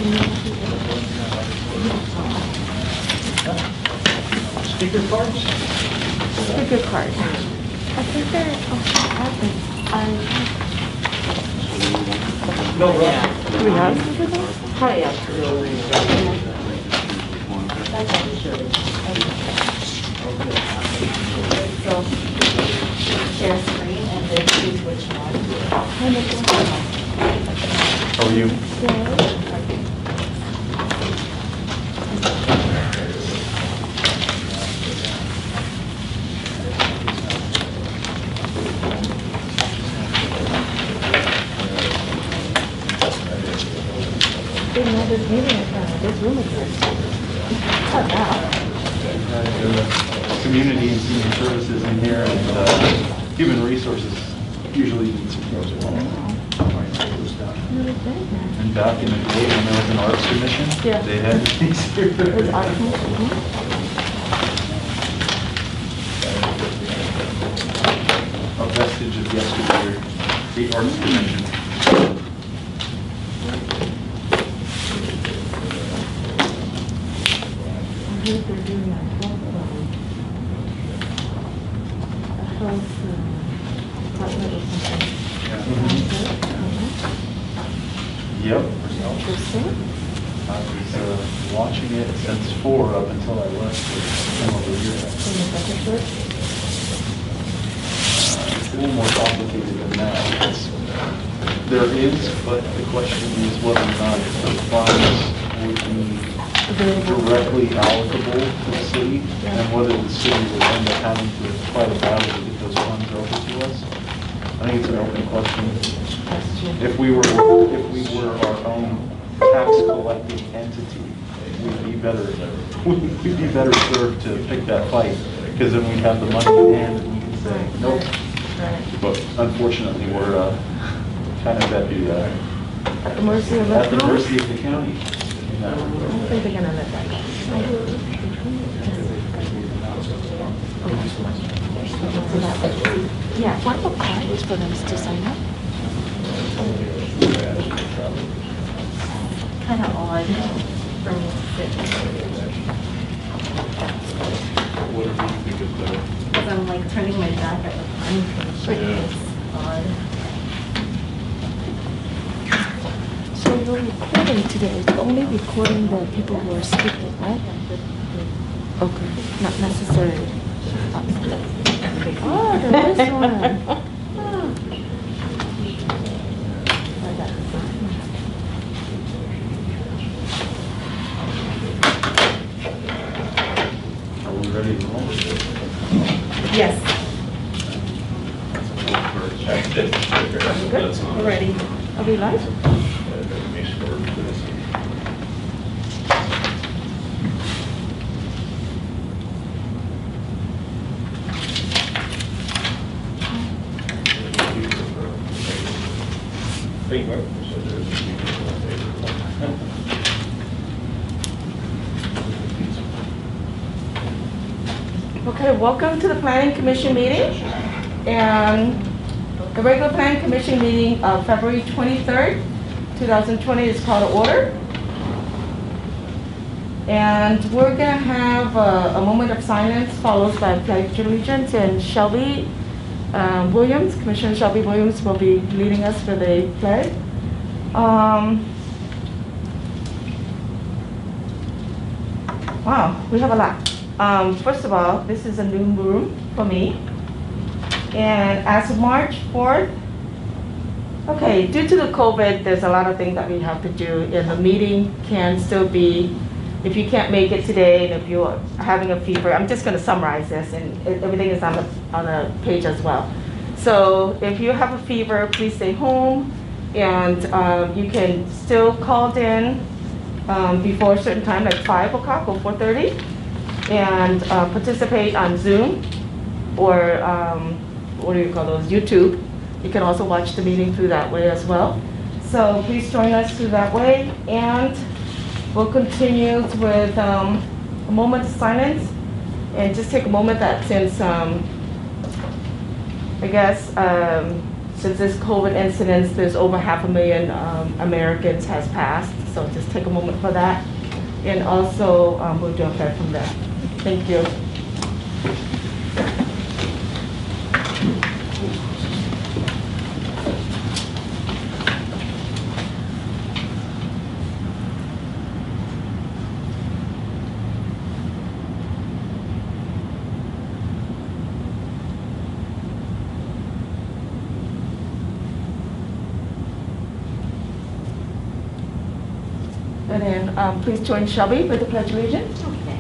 Speaker cards? Speaker card. I think they're, No rush. do we have speaker cards? Hi, So, share screen and then choose which one. How are you? Didn't know this meeting, this room exists. Oh, wow. Community and senior services in here, and human resources usually needs some as well. Really big, man. And back in the day when there was an arts commission, Yeah. they had these here. It was awesome. A vestige of yesterday, the arts commission. I heard they're doing a health department or something. Yep. Interesting. I was watching it since 4 up until I left for some over here. In the second shirt. It's a little more complicated than that. There is, but the question is whether or not the funds would be directly allocable to the city, and whether the city would end up having to fight a battle to get those funds over to us. I think it's an open question. If we were our own tax collecting entity, we'd be better served to pick that fight, because then we'd have the money in hand and we can say, nope. But unfortunately, we're kind of At the mercy of at the mercy of the county. I don't think they're gonna let that go. Yeah, what about cards for them to sign up? Kind of odd for me to sit. What do you think of the? Because I'm like turning my back at the front. It's odd. So you're recording today, it's only recording the people who are speaking, right? Okay, not necessarily. Oh, there is one. Oh. I got it. Are we ready to roll? Yes, Good? we're ready. Are we live? Okay, welcome to the Planning Commission meeting. And the regular Planning Commission meeting of February 23rd, 2020 is called to order. And we're gonna have a moment of silence followed by pledge of allegiance, and Shelby Williams, Commissioner Shelby Williams will be leading us for the pledge. Wow, we have a lot. First of all, this is a new room for me. And as of March 4th, okay, due to the COVID, there's a lot of things that we have to do, and the meeting can still be, if you can't make it today, and if you're having a fever, I'm just gonna summarize this, and everything is on the page as well. So if you have a fever, please stay home, and you can still call in before a certain time, like 5 o'clock or 4:30, and participate on Zoom, or what do you call those, YouTube. You can also watch the meeting through that way as well. So please join us through that way, and we'll continue with a moment of silence, and just take a moment that since, I guess, since this COVID incident, there's over 500,000 Americans has passed so just take a moment for that. And also, we'll jump back from there. Thank you. And then please join Shelby with the Pledge of Allegiance. Okay.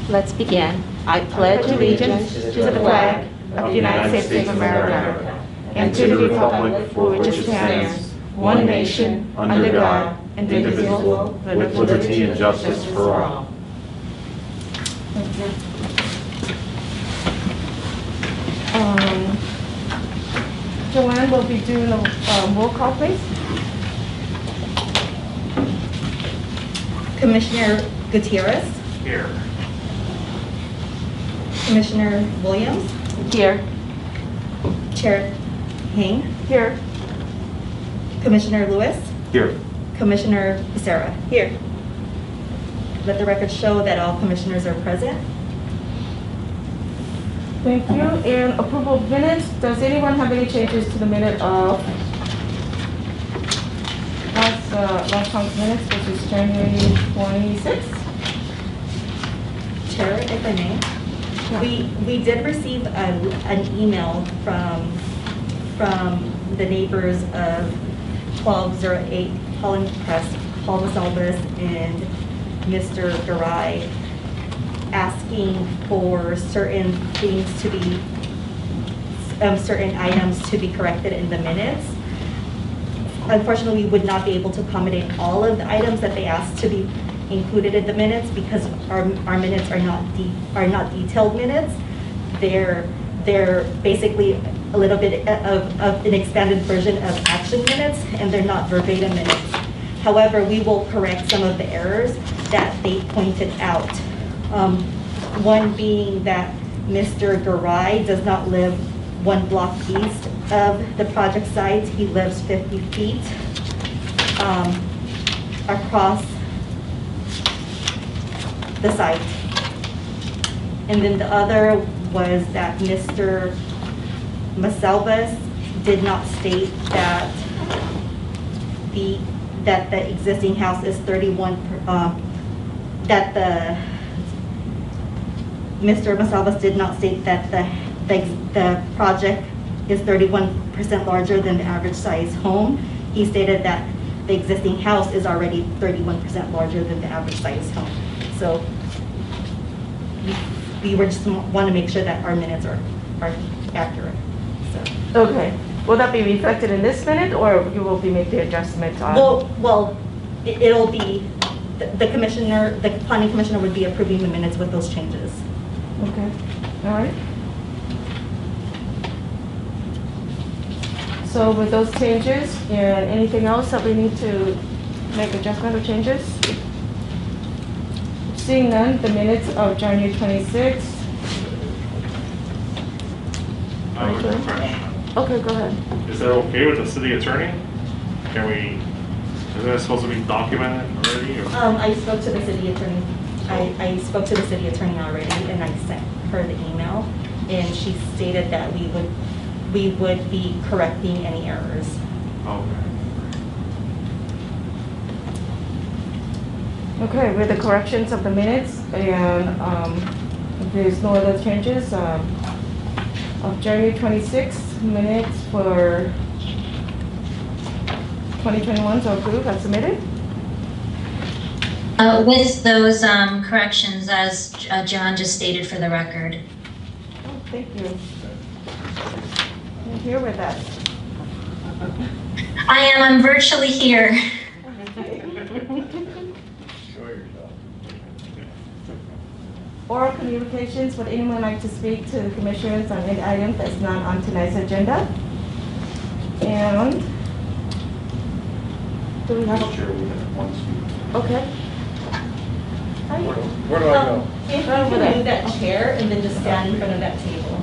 Let's begin. I pledge allegiance to the flag of the United States of America and to the republic for which it stands, one nation, under God, indivisible, with liberty and justice for all. Thank you. Joanne will be doing a roll call, please. Commissioner Gutierrez, Here. Commissioner Williams, Here. Chair Hing, Here. Commissioner Lewis, Here. Commissioner Becerra. Here. Let the record show that all commissioners are present. Thank you. And approval of minutes. Does anyone have any changes to the minute of last month's minutes, which is January 26th? Chair, if I may, we did receive an email from the neighbors of 1208 Holland Crest, Paul Masalbas and Mr. Garay, asking for certain things to be, certain items to be corrected in the minutes. Unfortunately, we would not be able to accommodate all of the items that they asked to be included in the minutes because our minutes are not detailed minutes. They're basically a little bit of an expanded version of action minutes, and they're not verbatim minutes. However, we will correct some of the errors that they pointed out. One being that Mr. Garay does not live one block east of the project site. He lives 50 feet across the site. And then the other was that Mr. Masalbas did not state that the existing house is 31, Mr. Masalbas did not state that the project is 31% larger than the average size home. He stated that the existing house is already 31% larger than the average size home. So we were just want to make sure that our minutes are accurate. So. Okay. Will that be reflected in this minute, or you will be making the adjustment on? Well, it'll be, the commissioner, the planning commissioner would be approving the minutes with those changes. Okay. All right. So with those changes, and anything else that we need to make adjustment or changes? Seeing none, the minutes of January 26th. I have a question. Okay, go ahead. Is that okay with the city attorney? Can we, is that supposed to be documented already? Or? I spoke to the city attorney. I spoke to the city attorney already, and I sent her the email, and she stated that we would be correcting any errors. Okay. Okay, with the corrections of the minutes, and if there's no other changes, of January 26th minutes for 2021 to approve as submitted. With those corrections, as John just stated for the record. Oh, thank you. You're here with us. I'm virtually here. Oral communications, would anyone like to speak to the commissioners on any item that's not on tonight's agenda? And do we have? Sure, we have one speaker. Okay. Where do I go? If you can move that chair and then just stand in front of that table.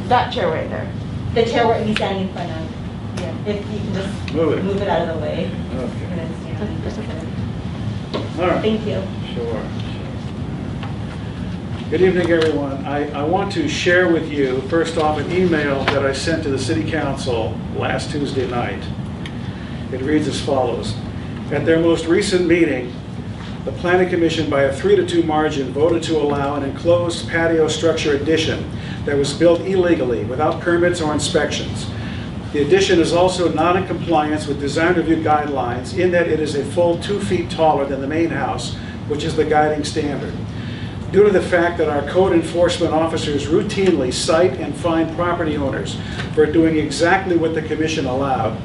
That chair right there. The chair where he's standing in front of. Yeah. If you can just Move it. move it out of the way. Okay. And then stand. All right. Thank you. Sure. Good evening, everyone. I want to share with you, first off, an email that I sent to the City Council last Tuesday night. It reads as follows. At their most recent meeting, the Planning Commission, by a 3-2 margin, voted to allow an enclosed patio structure addition that was built illegally without permits or inspections. The addition is also not in compliance with design review guidelines in that it is a full 2 feet taller than the main house, which is the guiding standard. Due to the fact that our code enforcement officers routinely cite and fine property owners for doing exactly what the commission allowed,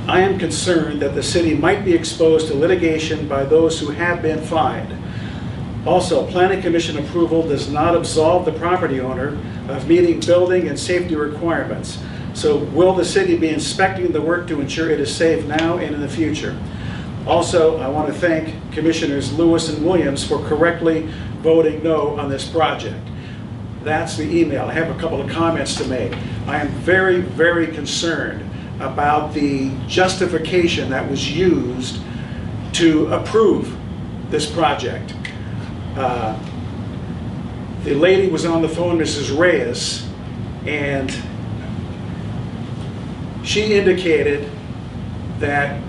I am concerned that the city might be exposed to litigation by those who have been fined. Also, Planning Commission approval does not absolve the property owner of meeting building and safety requirements. So will the city be inspecting the work to ensure it is safe now and in the future? Also, I want to thank Commissioners Lewis and Williams for correctly voting no on this project. That's the email. I have a couple of comments to make. I am very, very concerned about the justification that was used to approve this project. The lady was on the phone, Mrs. Reyes, and she indicated that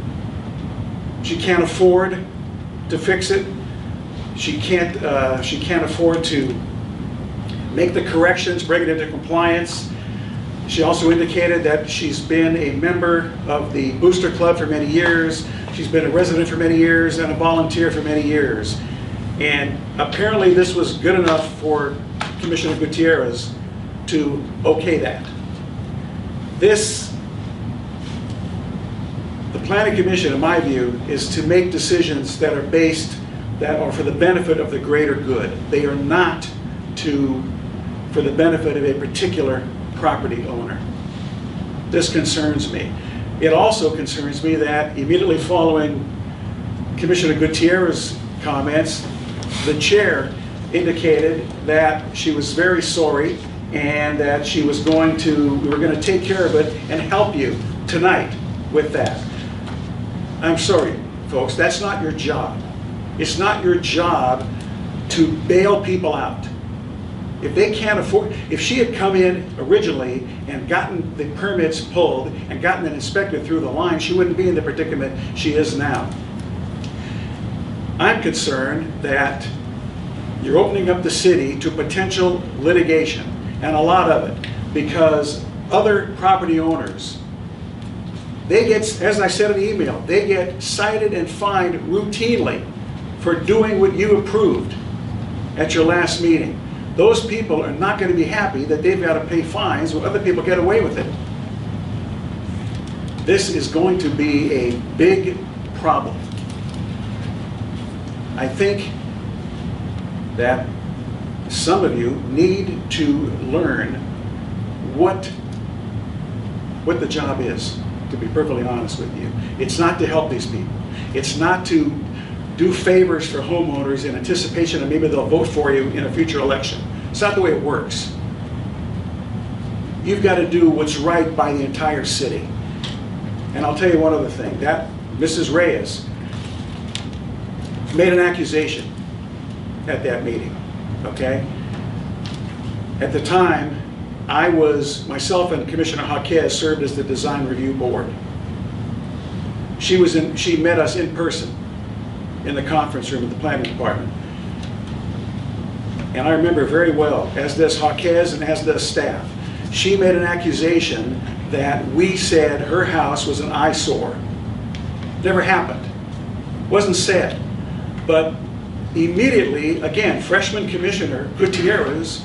she can't afford to fix it. She can't afford to make the corrections, bring it into compliance. She also indicated that she's been a member of the Booster Club for many years. She's been a resident for many years and a volunteer for many years. And apparently this was good enough for Commissioner Gutierrez to okay that. The Planning Commission, in my view, is to make decisions that are based, that are for the benefit of the greater good. They are not for the benefit of a particular property owner. This concerns me. It also concerns me that immediately following Commissioner Gutierrez's comments, the chair indicated that she was very sorry and that we were going to take care of it and help you tonight with that. I'm sorry, folks, that's not your job. It's not your job to bail people out. If they can't afford, if she had come in originally and gotten the permits pulled and gotten it inspected through the line, she wouldn't be in the predicament she is now. I'm concerned that you're opening up the city to potential litigation, and a lot of it, because other property owners, they get, as I said in the email, they get cited and fined routinely for doing what you approved at your last meeting. Those people are not going to be happy that they've got to pay fines when other people get away with it. This is going to be a big problem. I think that some of you need to learn what the job is, to be perfectly honest with you. It's not to help these people. It's not to do favors for homeowners in anticipation that maybe they'll vote for you in a future election. It's not the way it works. You've got to do what's right by the entire city. And I'll tell you one other thing. That Mrs. Reyes made an accusation at that meeting, okay? At the time, myself and Commissioner Jaquez served as the design review board. She met us in person in the conference room at the planning department. And I remember very well, as does Jaquez and as does staff, she made an accusation that we said her house was an eyesore. Never happened. Wasn't said. But immediately, again, freshman Commissioner Gutierrez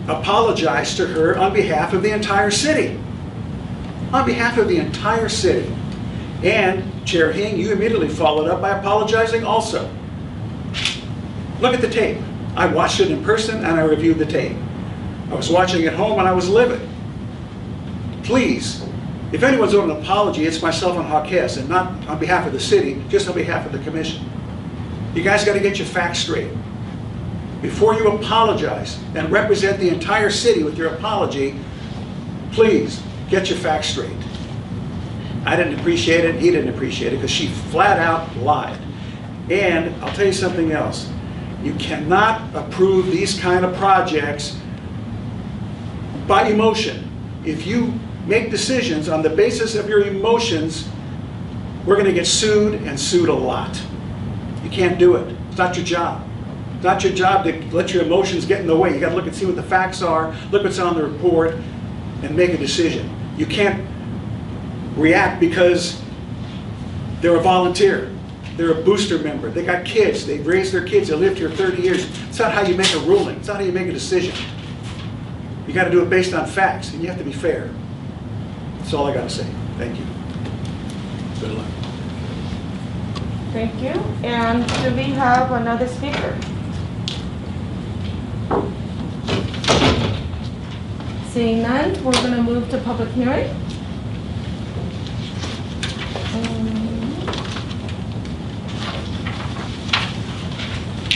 apologized to her on behalf of the entire city. On behalf of the entire city. And Chair Hing, you immediately followed up by apologizing also. Look at the tape. I watched it in person and I reviewed the tape. I was watching at home and I was livid. Please, if anyone's owed an apology, it's myself and Jaquez, and not on behalf of the city, just on behalf of the commission. You guys got to get your facts straight. Before you apologize and represent the entire city with your apology, please get your facts straight. I didn't appreciate it, he didn't appreciate it, because she flat out lied. And I'll tell you something else. You cannot approve these kind of projects by emotion. If you make decisions on the basis of your emotions, we're going to get sued, and sued a lot. You can't do it. It's not your job. It's not your job to let your emotions get in the way. You got to look and see what the facts are, look what's on the report, and make a decision. You can't react because they're a volunteer. They're a booster member. They got kids. They've raised their kids. They lived here 30 years. It's not how you make a ruling. It's not how you make a decision. You got to do it based on facts, and you have to be fair. That's all I got to say. Thank you. Good luck. Thank you. And do we have another speaker? Seeing none, we're going to move to public hearing.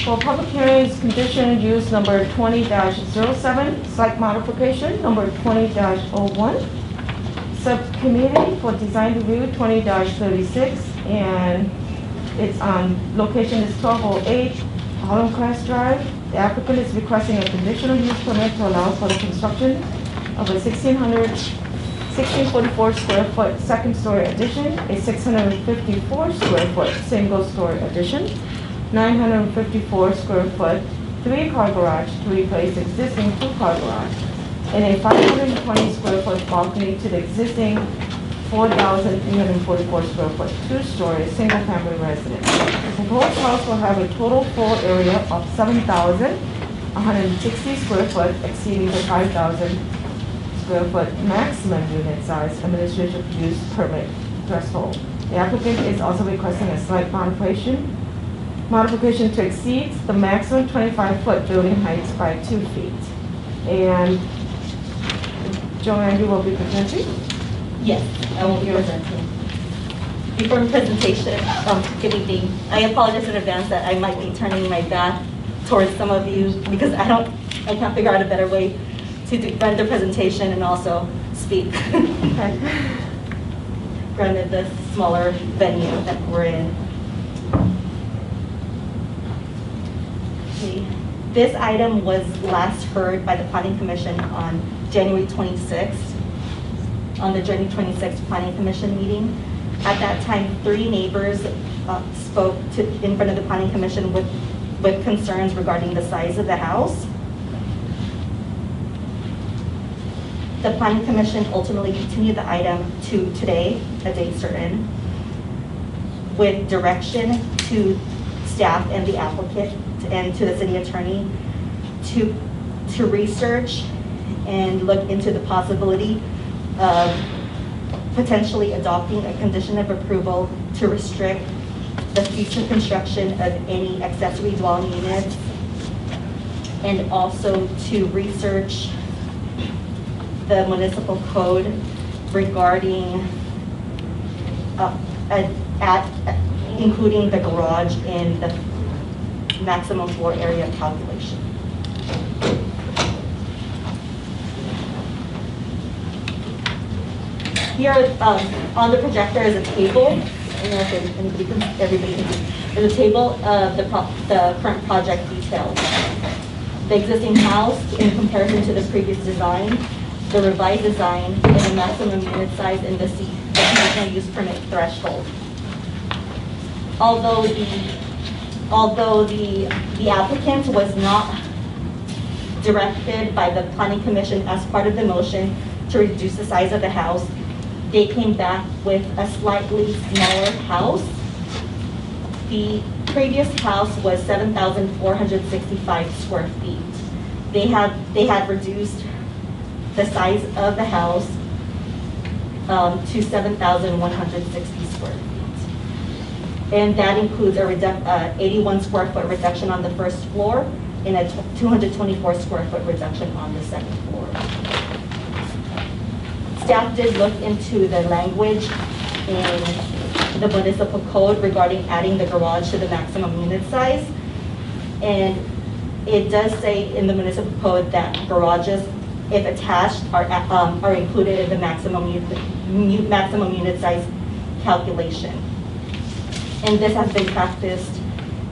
For public hearings, condition use number 20-07, site modification number 20-01, subcommittee for design review 20-36, and its location is 1208 Holland Crest Drive. The applicant is requesting a conditional use permit to allow for the construction of a 1644 square foot second story addition, a 654 square foot single story addition, 954 square foot 3-car garage to replace existing 2-car garage, and a 520 square foot balcony to the existing 4,344 square foot 2-story single family residence. The proposed house will have a total floor area of 7,160 square foot, exceeding the 5,000 square foot maximum unit size administrative use permit threshold. The applicant is also requesting a slight modification to exceed the maximum 25-foot building heights by 2 feet. And Joanne, you will be presenting? Yes, I will be presenting. Before the presentation, good evening. I apologize in advance that I might be turning my back towards some of you because I can't figure out a better way to run the presentation and also speak. Okay. Granted, the smaller venue that we're in. Okay. This item was last heard by the Planning Commission on January 26th. On the January 26th Planning Commission meeting. At that time, 3 neighbors spoke in front of the Planning Commission with concerns regarding the size of the house. The Planning Commission ultimately continued the item to today, a date certain, with direction to staff and the applicant and to the city attorney to research and look into the possibility of potentially adopting a condition of approval to restrict the future construction of any accessory dwelling units, and also to research the municipal code regarding including the garage in the maximum floor area calculation. Here on the projector is a table. I don't know if everybody can see. There's a table of the current project details. The existing house in comparison to the previous design, the revised design, and the maximum unit size in the conditional use permit threshold. Although the applicant was not directed by the Planning Commission as part of the motion to reduce the size of the house, they came back with a slightly smaller house. The previous house was 7,465 square feet. They had reduced the size of the house to 7,160 square feet. And that includes a 81 square foot reduction on the first floor and a 224 square foot reduction on the second floor. Staff did look into the language in the municipal code regarding adding the garage to the maximum unit size. And it does say in the municipal code that garages, if attached, are included in the maximum unit size calculation. And this has been practiced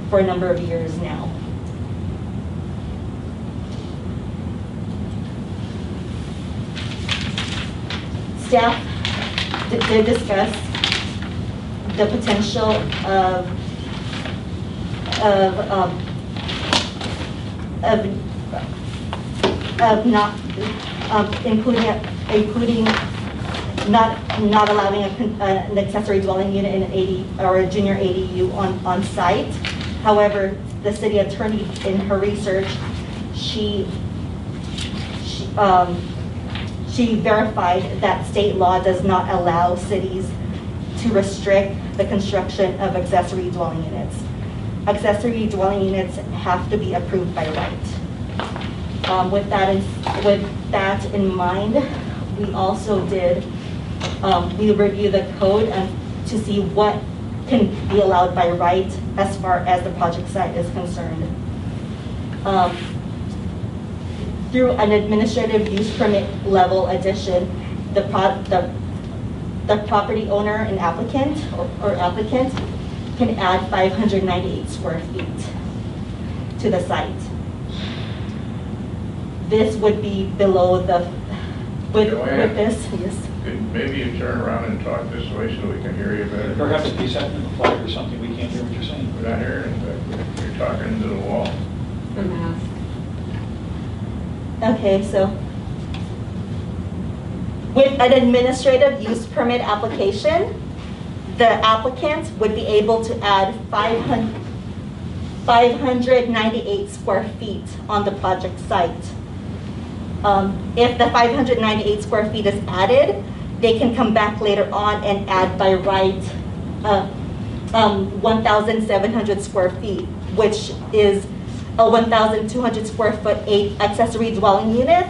for a number of years now. Staff did discuss the potential of not including not allowing an accessory dwelling unit in an 80 or a junior ADU on site. However, the city attorney, in her research, she verified that state law does not allow cities to restrict the construction of accessory dwelling units. Accessory dwelling units have to be approved by right. With that in mind, we also did we reviewed the code and to see what can be allowed by right as far as the project site is concerned. Through an administrative use permit level addition, the property owner and applicant or applicant can add 598 square feet to the site. This would be below the, with this, yes. Could maybe you turn around and talk this way so we can hear you better? Perhaps a piece of the flag or something, we can't hear what you're saying. We're not hearing, but you're talking into the wall. Okay, so with an administrative use permit application, the applicant would be able to add 598 square feet on the project site. If the 598 square feet is added, they can come back later on and add by right 1,700 square feet, which is a 1,200 square foot accessory dwelling unit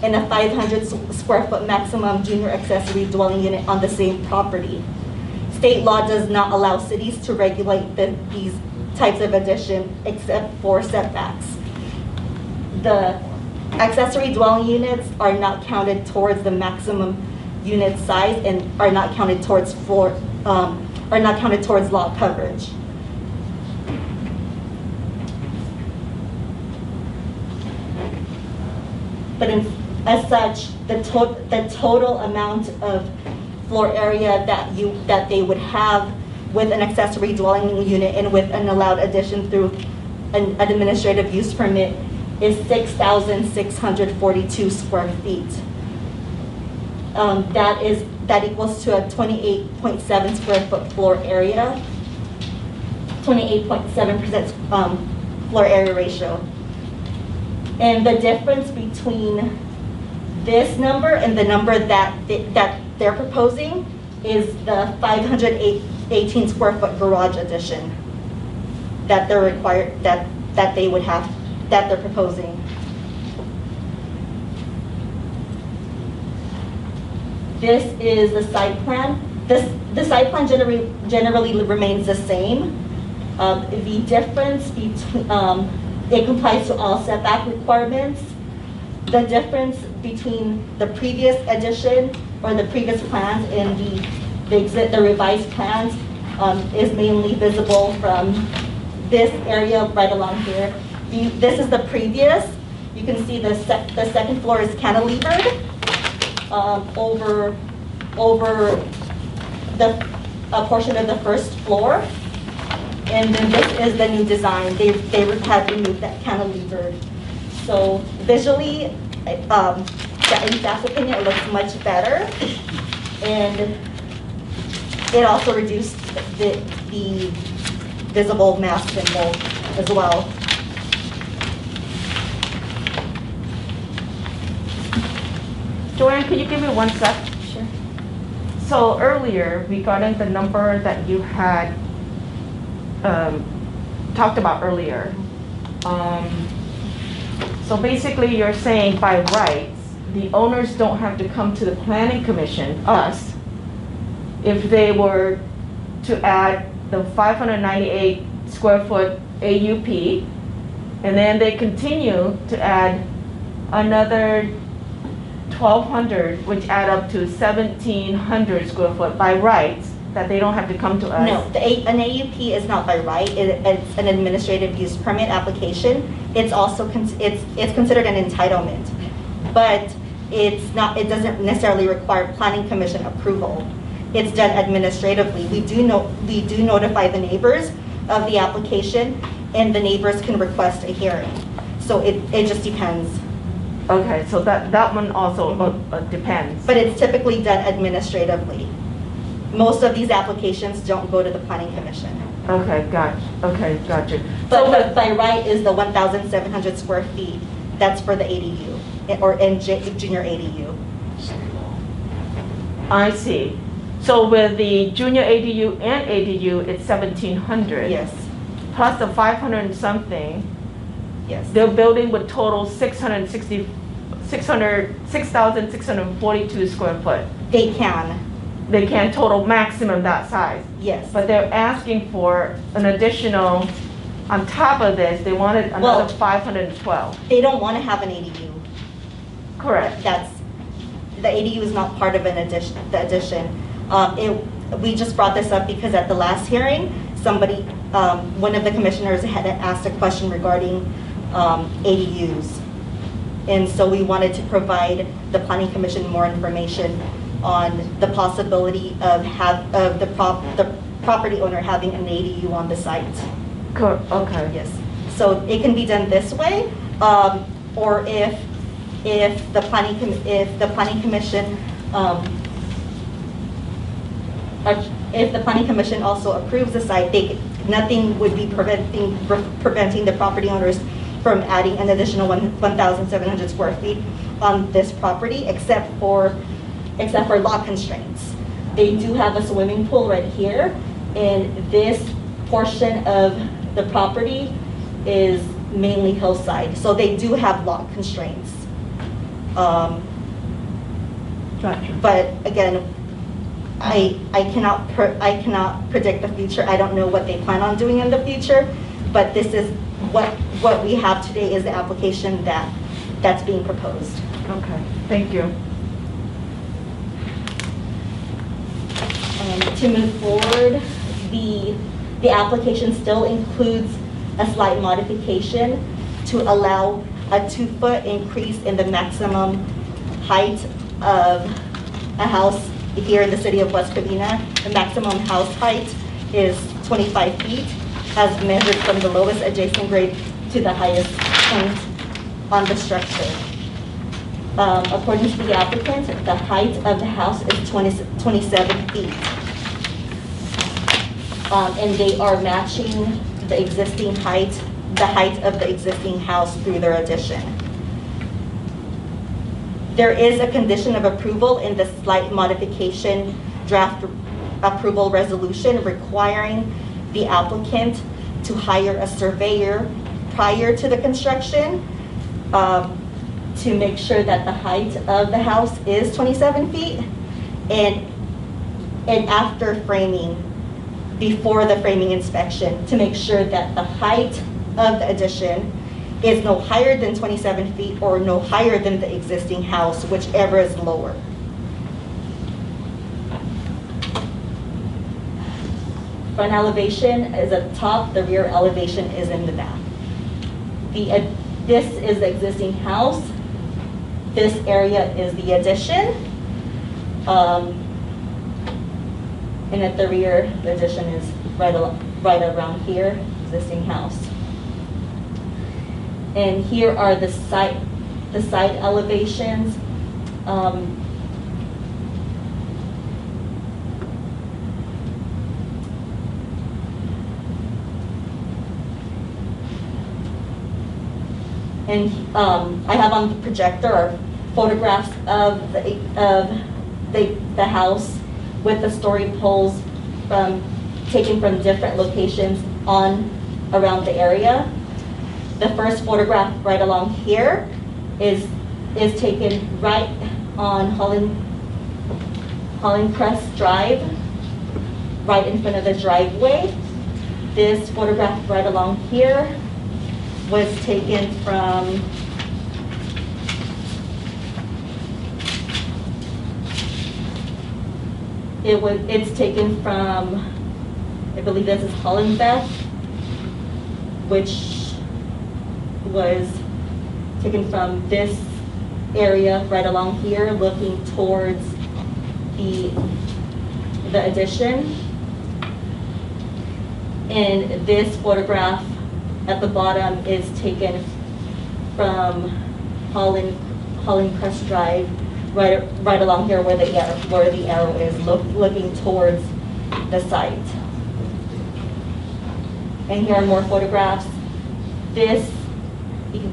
and a 500 square foot maximum junior accessory dwelling unit on the same property. State law does not allow cities to regulate these types of addition except for setbacks. The accessory dwelling units are not counted towards the maximum unit size and are not counted towards lot coverage. But as such, the total amount of floor area that they would have with an accessory dwelling unit and with an allowed addition through an administrative use permit is 6,642 square feet. That equals to a 28.7 square foot floor area, 28.7% floor area ratio. And the difference between this number and the number that they're proposing is the 518 square foot garage addition that they're required, that they would have, that they're proposing. This is the site plan. The site plan generally remains the same. The difference between, it complies to all setback requirements. The difference between the previous addition or the previous plans and the revised plans is mainly visible from this area right along here. This is the previous. You can see the second floor is cantilevered over a portion of the first floor. And then this is the new design. They had removed that cantilever. So visually, in staff's opinion, it looks much better. And it also reduced the visible mass symbol as well. Joanne, could you give me 1 sec? Sure. So earlier, regarding the number that you had talked about earlier, so basically you're saying by rights, the owners don't have to come to the planning commission, us, if they were to add the 598 square foot AUP, and then they continue to add another 1,200, which add up to 1,700 square foot by rights, that they don't have to come to us? No, an AUP is not by right. It's an administrative use permit application. It's also, it's considered an entitlement, but it's not, it doesn't necessarily require planning commission approval. It's done administratively. We do notify the neighbors of the application, and the neighbors can request a hearing. So it just depends. Okay, so that one also depends. But it's typically done administratively. Most of these applications don't go to the planning commission. Okay, gotcha. So But by right is the 1,700 square feet. That's for the ADU, or junior ADU. I see. So with the junior ADU and ADU, it's 1,700. Yes, Plus the 500 and something, yes. their building would total 6,642 square foot. They can, They can total maximum that size. yes. But they're asking for an additional, on top of this, they wanted another Well- 512. They don't want to have an ADU. Correct. The ADU is not part of the addition. We just brought this up because at the last hearing, one of the commissioners had asked a question regarding ADUs. And so we wanted to provide the planning commission more information on the possibility of the property owner having an ADU on the site. Okay. Yes, so it can be done this way, or if the planning commission, if the planning commission also approves the site, nothing would be preventing the property owners from adding an additional 1,700 square feet on this property, except for lot constraints. They do have a swimming pool right here, and this portion of the property is mainly hillside, so they do have lot constraints. Gotcha. But again, I cannot predict the future. I don't know what they plan on doing in the future, but this is what we have today is the application that's being proposed. Okay, thank you. To move forward, the application still includes a slight modification to allow a 2-foot increase in the maximum height of a house here in the city of West Covina. The maximum house height is 25 feet as measured from the lowest adjacent grade to the highest point on the structure. According to the applicant, the height of the house is 27 feet. And they are matching the existing height, the height of the existing house through their addition. There is a condition of approval in the slight modification draft approval resolution requiring the applicant to hire a surveyor prior to the construction to make sure that the height of the house is 27 feet and after framing, before the framing inspection, to make sure that the height of the addition is no higher than 27 feet or no higher than the existing house, whichever is lower. Front elevation is at the top, the rear elevation is in the back. This is the existing house. This area is the addition. And at the rear, the addition is right around here, existing house. And here are the side elevations. And I have on the projector photographs of the house with the story poles taken from different locations around the area. The first photograph right along here is taken right on Holland Crest Drive, right in front of the driveway. This photograph right along here was taken from It's taken from, I believe this is Hollenbeck, which was taken from this area right along here, looking towards the addition. And this photograph at the bottom is taken from Holland Crest Drive, right along here where the arrow is, looking towards the site. And here are more photographs. This,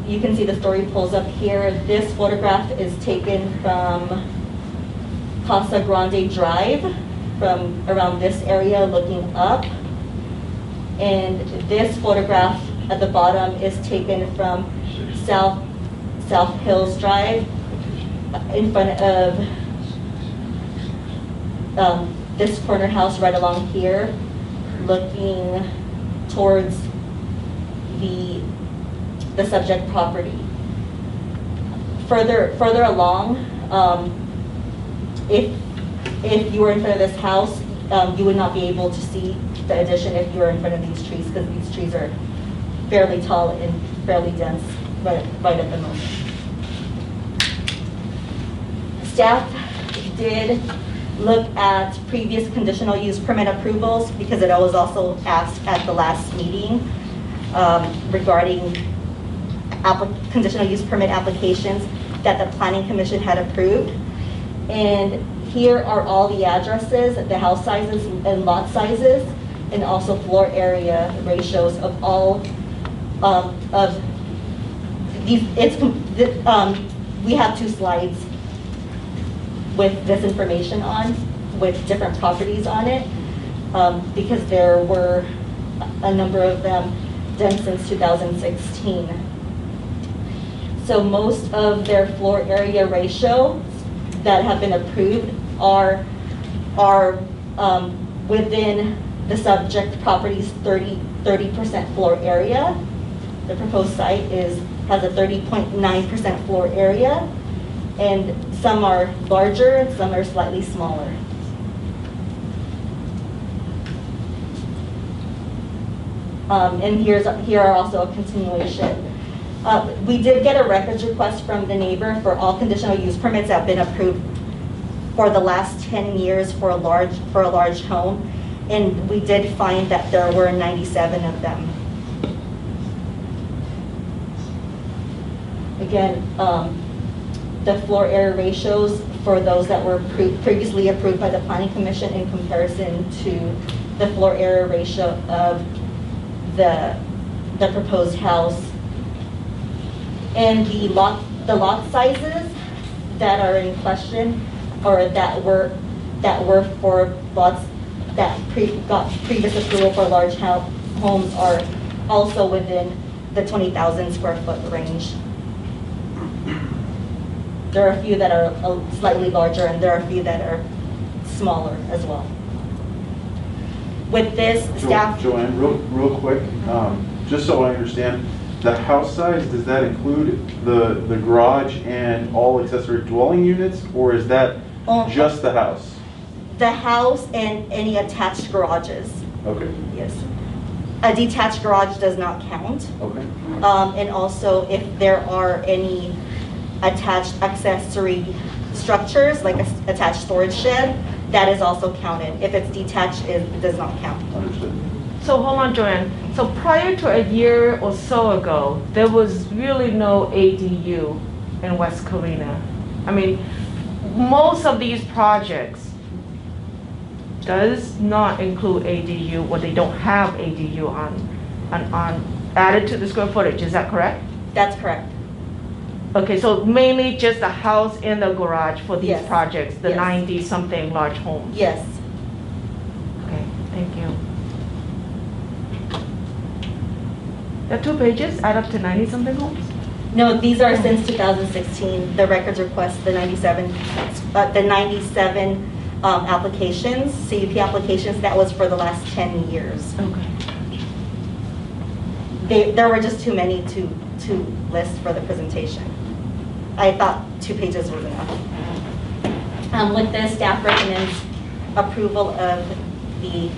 you can see the story pulls up here. This photograph is taken from Casa Grande Drive, from around this area looking up. And this photograph at the bottom is taken from South Hills Drive, in front of this corner house right along here, looking towards the subject property. Further along, if you were in front of this house, you would not be able to see the addition if you were in front of these trees, because these trees are fairly tall and fairly dense right at the moment. Staff did look at previous conditional use permit approvals, because it was also asked at the last meeting regarding conditional use permit applications that the Planning Commission had approved. And here are all the addresses, the house sizes and lot sizes, and also floor area ratios of all of these. We have 2 slides with this information on, with different properties on it, because there were a number of them done since 2016. So most of their floor area ratios that have been approved are within the subject property's 30% floor area. The proposed site has a 30.9% floor area, and some are larger and some are slightly smaller. And here are also a continuation. We did get a records request from the neighbor for all conditional use permits that have been approved for the last 10 years for a large home, and we did find that there were 97 of them. Again, the floor area ratios for those that were previously approved by the Planning Commission in comparison to the floor area ratio of the proposed house. And the lot sizes that are in question, or that were for lots that got previous approval for large homes, are also within the 20,000 square foot range. There are a few that are slightly larger, and there are a few that are smaller as well. With this, staff... Joanne, real quick, just so I understand, the house size, does that include the garage and all accessory dwelling units, or is that just the house? The house and any attached garages. Okay. Yes. A detached garage does not count. Okay. And also, if there are any attached accessory structures, like an attached storage shed, that is also counted. If it's detached, it does not count. Understood. So hold on, Joanne. So prior to a year or so ago, there was really no ADU in West Covina. I mean, most of these projects does not include ADU, or they don't have ADU on added to the square footage. Is that correct? That's correct. Okay, so mainly just the house and the garage for these Yes. projects, the Yes. 90-something large homes. Yes. Okay, thank you. The 2 pages add up to 90-something homes? No, these are since 2016. The records request, the 97 applications, CUP applications. That was for the last 10 years. Okay. There were just too many to list for the presentation. I thought 2 pages was enough. With this, staff recommends approval of the,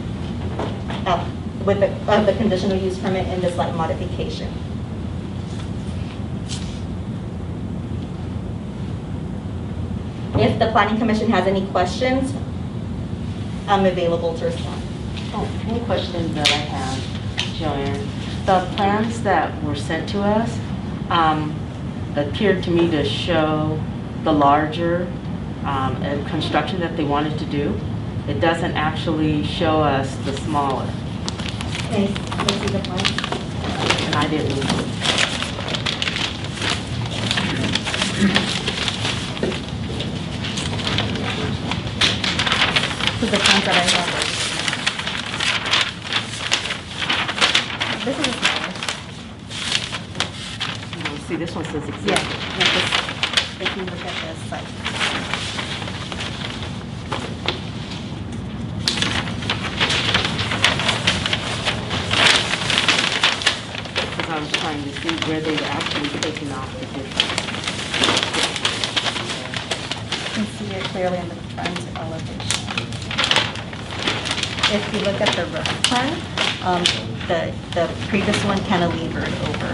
of the conditional use permit and the slight modification. If the planning commission has any questions, I'm available to respond. Oh, one question that I have, Joanne. The plans that were sent to us appeared to me to show the larger construction that they wanted to do. It doesn't actually show us the smaller, Can you see the plan? and I didn't. This is the plans that I have. This is the smallest. See, this one says existing. Yeah, if you look at this site. Because I was trying to see where they were actually taking off the difference. You can see it clearly in the front elevation. If you look at the roof plan, the previous one cantilevered over.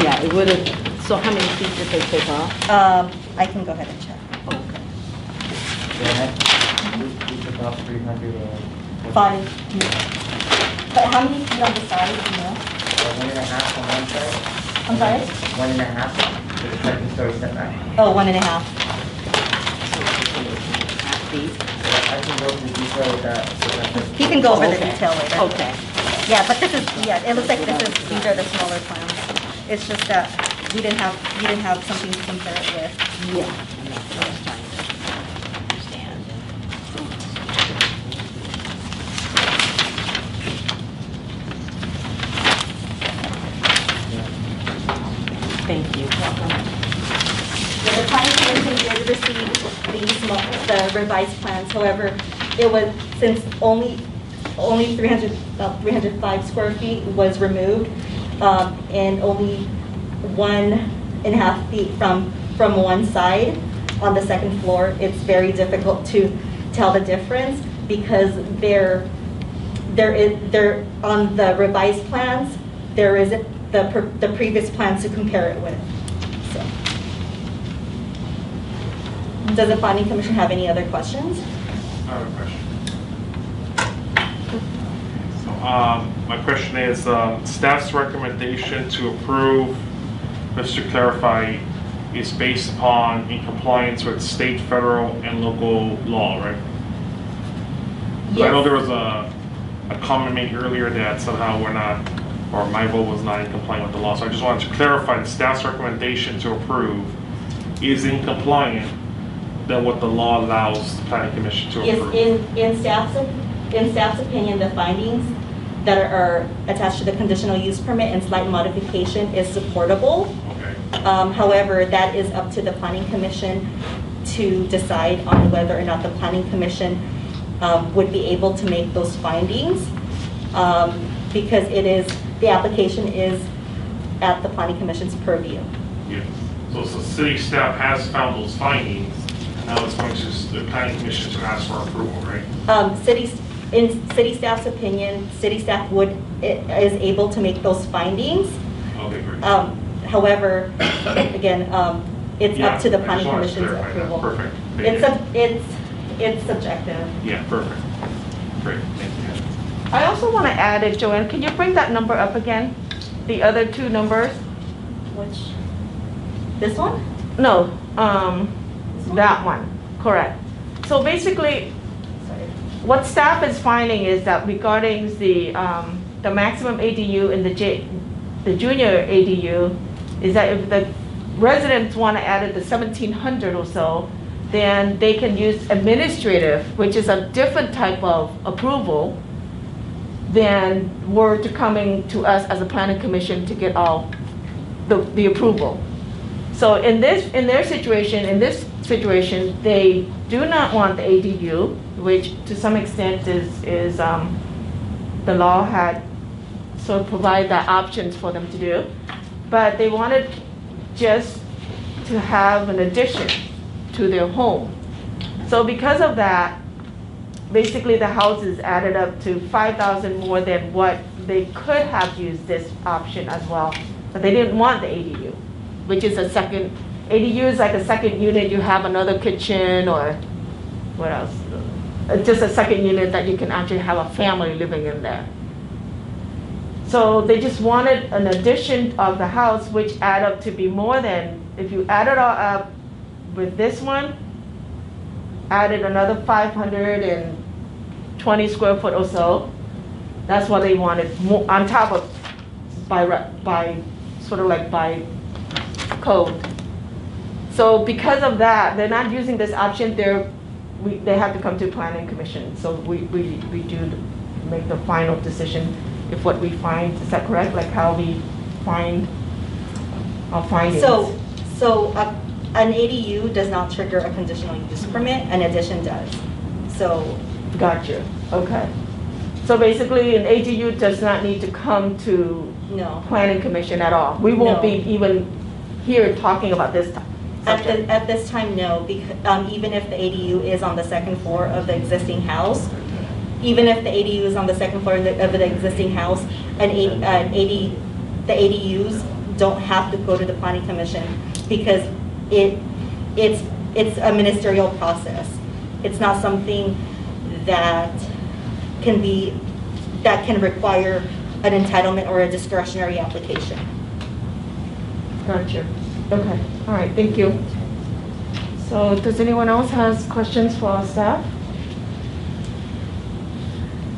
Yeah, it would have, so how many feet did they take off? I can go ahead and check. Okay. We took off 300 Fine. But how many feet on the side, do you know? 1.5 on one side. I'm sorry? 1.5. The second story setback. Oh, 1.5. Half feet? I can go into detail with that. So that's He can go over the Okay. detail later. Okay. Yeah, but this is, yeah, it looks like these are the smaller plans. It's just that you didn't have something to compare it with. Yeah. And that's what I was trying to understand. Thank you. The planning commission did receive the revised plans, however, it was, since only 305 square feet was removed, and only 1.5 feet from one side on the second floor, it's very difficult to tell the difference because there is on the revised plans, there isn't the previous plans to compare it with. So, does the planning commission have any other questions? I have a question. So, my question is, staff's recommendation to approve, just to clarify, is based upon in compliance with state, federal, and local law, right? 'Cause I know there was a comment made earlier that somehow we're not, or my vote was not in compliance with the law. So I just wanted to clarify the staff's recommendation to approve is in compliance than what the law allows the planning commission to Yes, approve. in staff's opinion, the findings that are attached to the conditional use permit and slight modification is supportable. Okay. However, that is up to the planning commission to decide on whether or not the planning commission would be able to make those findings, because the application is at the planning commission's purview. Yes. So city staff has found those findings, now it's going to the planning commission to ask for approval, right? In city staff's opinion, city staff is able to make those findings. Okay, great. However, again, it's Yeah, up to the I planning just wanted to commission's clarify that. approval. Perfect. Thank you. It's subjective. Yeah, perfect. Great, thank you. I also want to add it, Joanne, can you bring that number up again? The other two numbers? Which, this one? No, that one, correct. So basically, Sorry. what staff is finding is that regarding the maximum ADU and the junior ADU, is that if the residents want to add it to 1,700 or so, then they can use administrative, which is a different type of approval than were to coming to us as a planning commission to get all the approval. So in this situation, they do not want the ADU, which to some extent is the law had sort of provide that options for them to do, but they wanted just to have an addition to their home. So because of that, basically the houses added up to 5,000 more than what they could have used this option as well. But they didn't want the ADU, which is a second, ADU is like a second unit, you have another kitchen or what else? Just a second unit that you can actually have a family living in there. So they just wanted an addition of the house, which add up to be more than, if you add it all up with this one, added another 520 square foot or so. That's what they wanted, more, on top of, by sort of like by code. So because of that, they're not using this option, they have to come to planning commission. So we do make the final decision if what we find, is that correct? Like how we find our findings? So an ADU does not trigger a conditional use permit, an addition does. So. Gotcha, okay. So basically an ADU does not need to come to No. planning commission at all? We won't No. be even here talking about this subject? At this time, no, because even if the ADU is on the second floor of the existing house, even if the ADU is on the second floor of the existing house, the ADUs don't have to go to the planning commission because it's a ministerial process. It's not something that can require an entitlement or a discretionary application. Gotcha. Okay. All right. Thank you. So does anyone else has questions for our staff?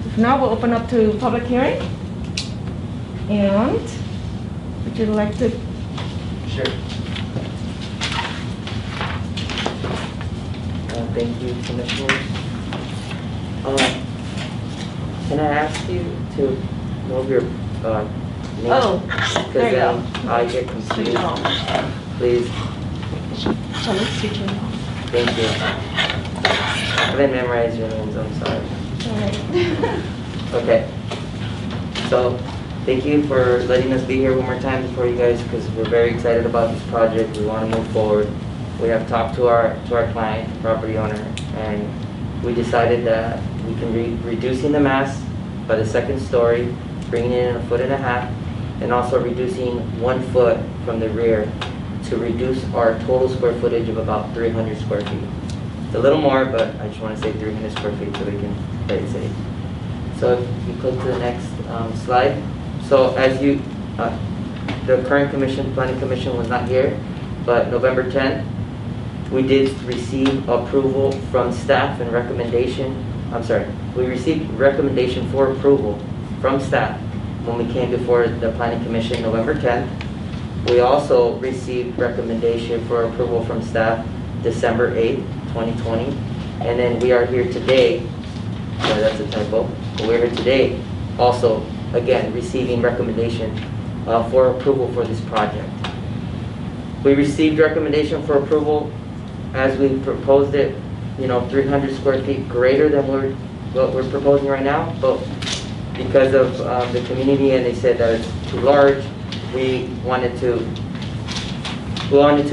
If not, we'll open up to public hearing. And would you like to? Sure. Thank you, Commissioners. Can I ask you to move your name? Oh, there you go. Because I get confused. Please. Shall we switch it on? Thank you. I didn't memorize your names, I'm sorry. All right. Okay. So, thank you for letting us be here one more time before you guys, because we're very excited about this project. We want to move forward. We have talked to our client, property owner, and we decided that we can reducing the mass by the second story, bringing it in 1.5 feet, and also reducing 1 foot from the rear to reduce our total square footage of about 300 square feet. It's a little more, but I just want to say 300 square feet so we can play it safe. So if you click to the next slide. So as the current planning commission was not here, but November 10th, we did receive approval from staff and recommendation. We received recommendation for approval from staff when we came before the planning commission November 10th. We also received recommendation for approval from staff December 8th, 2020. And then we are here today, sorry, that's a typo, but we're here today also, again, receiving recommendation for approval for this project. We received recommendation for approval as we proposed it, 300 square feet greater than what we're proposing right now, but because of the community and they said that it's too large, we wanted to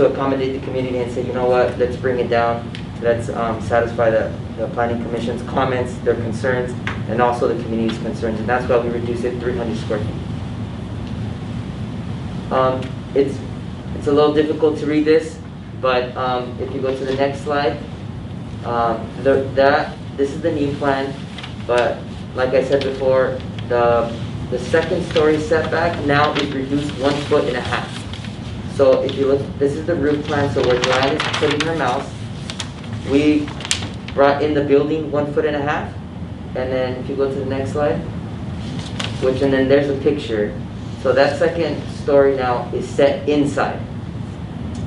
accommodate the community and say, you know what, let's bring it down. Let's satisfy the planning commission's comments, their concerns, and also the community's concerns, and that's why we reduced it 300 square feet. It's a little difficult to read this, but if you go to the next slide, this is the new plan, but like I said before, the second story setback now is reduced 1.5 feet. So if you look, this is the roof plan, so where Joanne is putting her mouse, we brought in the building 1.5 feet, and then if you go to the next slide, and then there's a picture. So that second story now is set inside.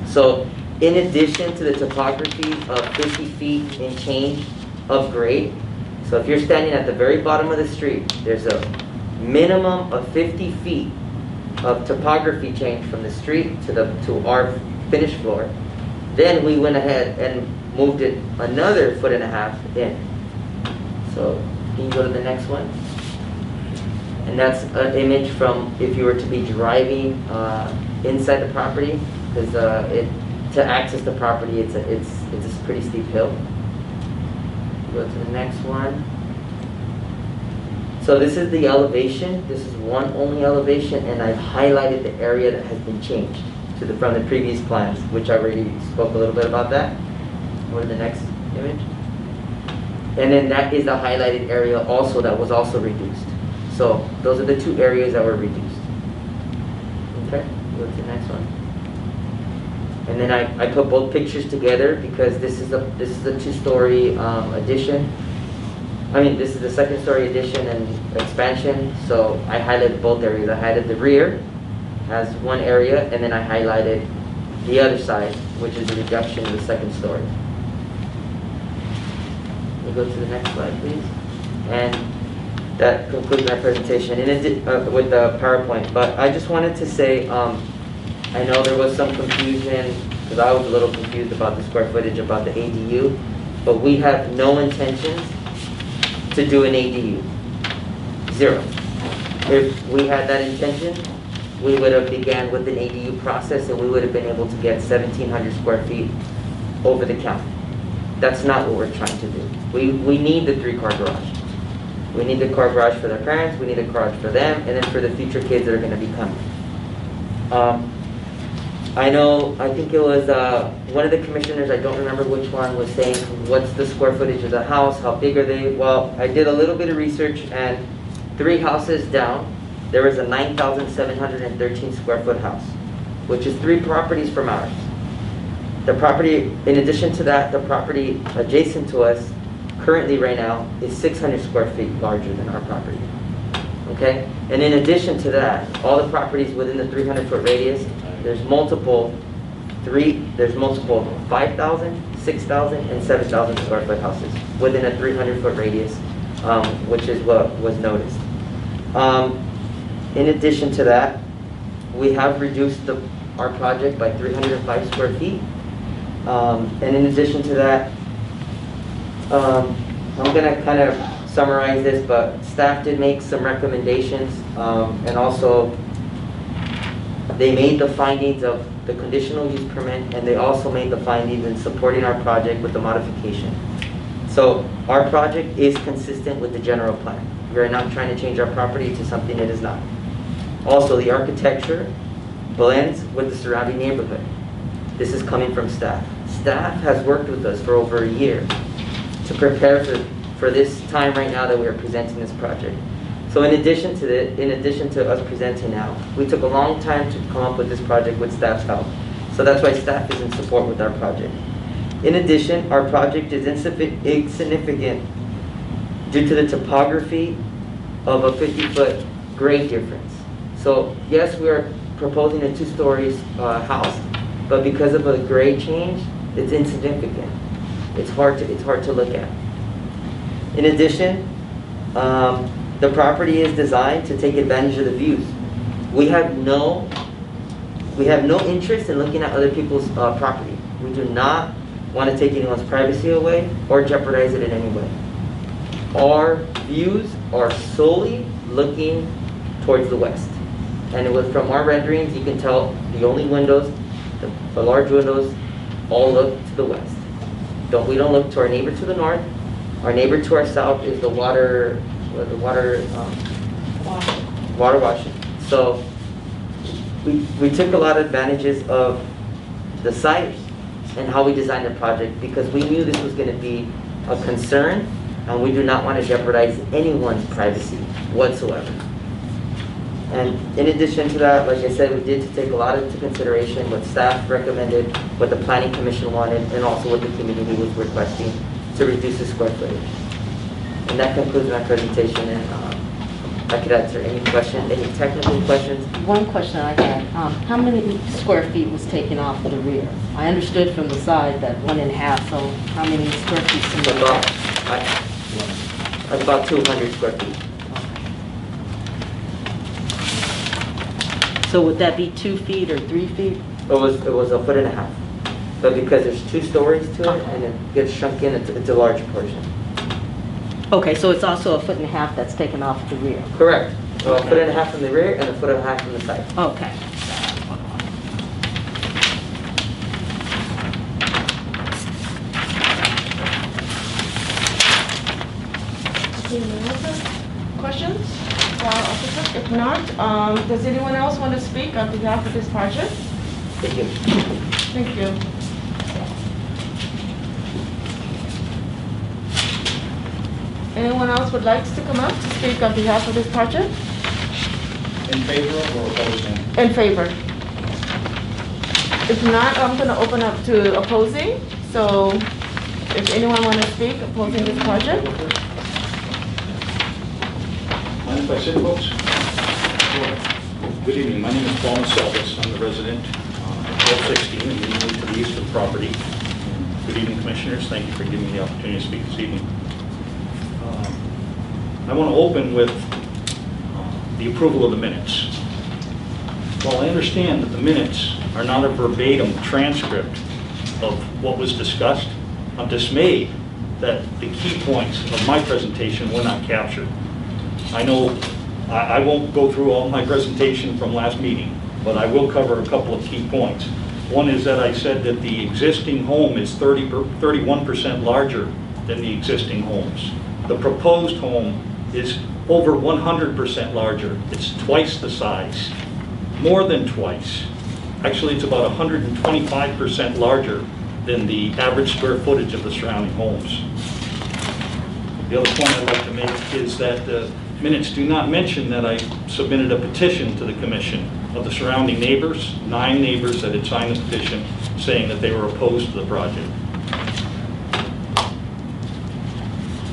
So in addition to the topography of 50 feet and change of grade, so if you're standing at the very bottom of the street, there's a minimum of 50 feet of topography change from the street to our finished floor. Then we went ahead and moved it another 1.5 feet in. So can you go to the next one? And that's an image from if you were to be driving inside the property, because to access the property, it's a pretty steep hill. Go to the next one. So this is the elevation. This is one only elevation, and I've highlighted the area that has been changed from the previous plans, which I already spoke a little bit about that. Go to the next image. And then that is the highlighted area also that was also reduced. So those are the two areas that were reduced. Okay, go to the next one. And then I put both pictures together because this is a two-story addition. I mean, this is the second-story addition and expansion. So I highlighted both areas. I highlighted the rear as one area, and then I highlighted the other side, which is the reduction of the second story. We'll go to the next slide, please. And that concludes my presentation with the PowerPoint. But I just wanted to say, I know there was some confusion, because I was a little confused about the square footage about the ADU, but we have no intentions to do an ADU. Zero. If we had that intention, we would have began with an ADU process and we would have been able to get 1,700 square feet over the county. That's not what we're trying to do. We need the 3-car garage. We need the car garage for their parents, we need a garage for them, and then for the future kids that are going to be coming. I think it was one of the commissioners, I don't remember which one, was saying, what's the square footage of the house, how big are they? Well, I did a little bit of research, and 3 houses down, there was a 9,713 square foot house, which is 3 properties from ours. The property, in addition to that, the property adjacent to us, currently right now, is 600 square feet larger than our property. Okay? And in addition to that, all the properties within the 300-foot radius, there's multiple 5,000, 6,000, and 7,000 square foot houses within a 300-foot radius, which is what was noticed. In addition to that, we have reduced our project by 305 square feet. And in addition to that, I'm going to kind of summarize this, but staff did make some recommendations, and also they made the findings of the conditional use permit, and they also made the findings in supporting our project with the modification. So our project is consistent with the general plan. We're not trying to change our property to something it is not. Also, the architecture blends with the surrounding neighborhood. This is coming from staff. Staff has worked with us for over a year to prepare for this time right now that we are presenting this project. So in addition to us presenting now, we took a long time to come up with this project with staff's help. So that's why staff is in support with our project. In addition, our project is insignificant due to the topography of a 50-foot grade difference. So yes, we are proposing a 2-story house, but because of a grade change, it's insignificant. It's hard to look at. In addition, the property is designed to take advantage of the views. We have no interest in looking at other people's property. We do not want to take anyone's privacy away or jeopardize it in any way. Our views are solely looking towards the west. And from our renderings, you can tell the only windows, the large windows, all look to the west. We don't look to our neighbor to the north. Our neighbor to our south is the water washing. So we took a lot of advantages of the site and how we designed the project because we knew this was going to be a concern, and we do not want to jeopardize anyone's privacy whatsoever. And in addition to that, like I said, we did take a lot into consideration what staff recommended, what the Planning Commission wanted, and also what the community was requesting to reduce the square footage. And that concludes my presentation, and I could answer any questions, any technical questions. One question I had, how many square feet was taken off the rear? I understood from the side that 1.5, so how many square feet? About 200 square feet. So would that be 2 feet or 3 feet? It was 1.5 feet. But because there's 2 stories to it, and it gets shrunk in, it's a large portion. Okay, so it's also 1.5 feet that's taken off the rear? Correct. So 1.5 feet from the rear and 1.5 feet from the side. Okay. Any other questions for our officer? If not, does anyone else want to speak on behalf of this project? Thank you. Thank you. Anyone else would like to come up to speak on behalf of this project? In favor of or opposing? In favor? If not, I'm going to open up to opposing. So if anyone want to speak opposing this project? Mind if I sit, folks? Good evening, my name is Paul Selvis. I'm the resident at 1216 and immediately to the east of the property. Good evening, commissioners. Thank you for giving me the opportunity to speak this evening. I want to open with the approval of the minutes. While I understand that the minutes are not a verbatim transcript of what was discussed, I'm dismayed that the key points of my presentation were not captured. I know I won't go through all my presentation from last meeting, but I will cover a couple of key points. One is that I said that the existing home is 31% larger than the existing homes. The proposed home is over 100% larger. It's twice the size, more than twice. Actually, it's about 125% larger than the average square footage of the surrounding homes. The other point I'd like to make is that the minutes do not mention that I submitted a petition to the commission of the surrounding neighbors, 9 neighbors that had signed the petition saying that they were opposed to the project.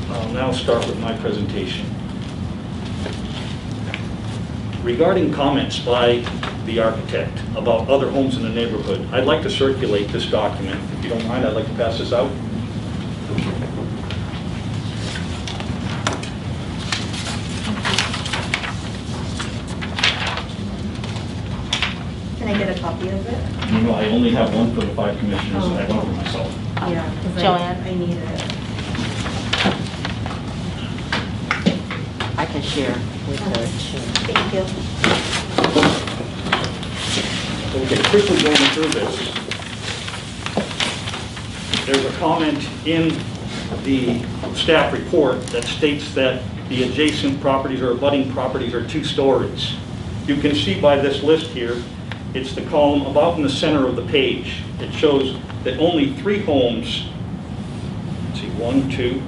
I'll now start with my presentation. Regarding comments by the architect about other homes in the neighborhood, I'd like to circulate this document. If you don't mind, I'd like to pass this out. Can I get a copy of it? You know, I only have one for the 5 commissioners, and I have one for myself. Yeah, because Joanne? I need it. I can share with her too. Thank you. Okay, quickly going through this. There's a comment in the staff report that states that the adjacent properties or abutting properties are 2 stories. You can see by this list here, it's the column about in the center of the page. It shows that only 3 homes, let's see, 1, 2,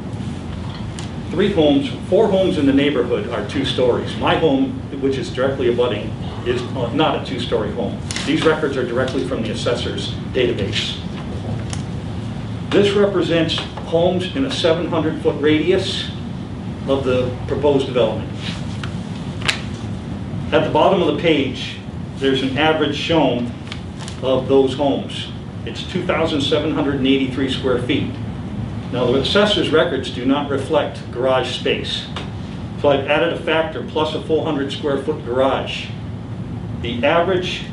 3 homes, 4 homes in the neighborhood are 2 stories. My home, which is directly abutting, is not a 2-story home. These records are directly from the assessor's database. This represents homes in a 700-foot radius of the proposed development. At the bottom of the page, there's an average shown of those homes. It's 2,783 square feet. Now, the assessor's records do not reflect garage space. So I've added a factor plus a 400 square foot garage. The average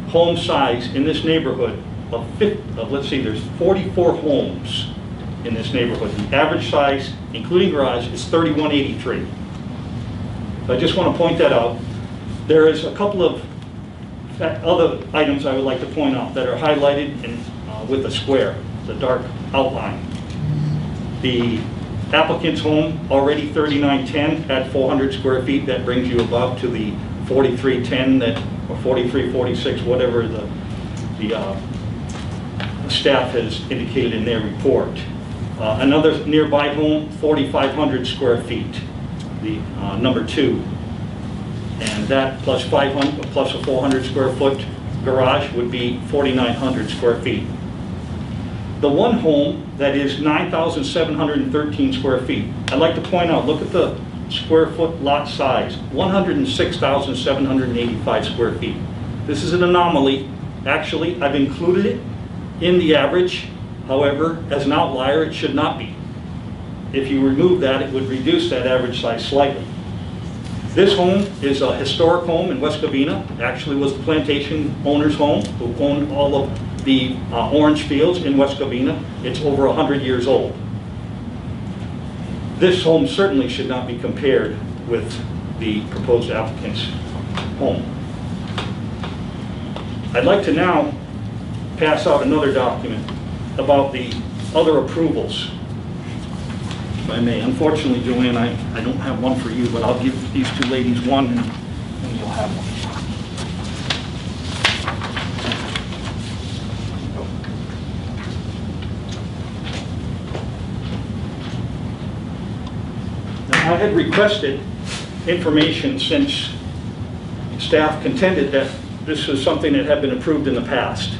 home size in this neighborhood let's see, there's 44 homes in this neighborhood. The average size, including garage, is 3183. So I just want to point that out. There is a couple of other items I would like to point out that are highlighted with a square, the dark outline. The applicant's home, already 3910 at 400 square feet. That brings you about to the 4310 or 4346, whatever the staff has indicated in their report. Another nearby home, 4,500 square feet, the number 2. And that plus a 400 square foot garage would be 4,900 square feet. The one home that is 9,713 square feet, I'd like to point out, look at the square foot lot size, 106,785 square feet. This is an anomaly. Actually, I've included it in the average. However, as an outlier, it should not be. If you remove that, it would reduce that average size slightly. This home is a historic home in West Covina. Actually was the plantation owner's home who owned all of the orange fields in West Covina. It's over 100 years old. This home certainly should not be compared with the proposed applicant's home. I'd like to now pass out another document about the other approvals. if I may. Unfortunately, Joanne, I don't have one for you, but I'll give these two ladies one, and you'll have one. Now, I had requested information since staff contended that this was something that had been approved in the past.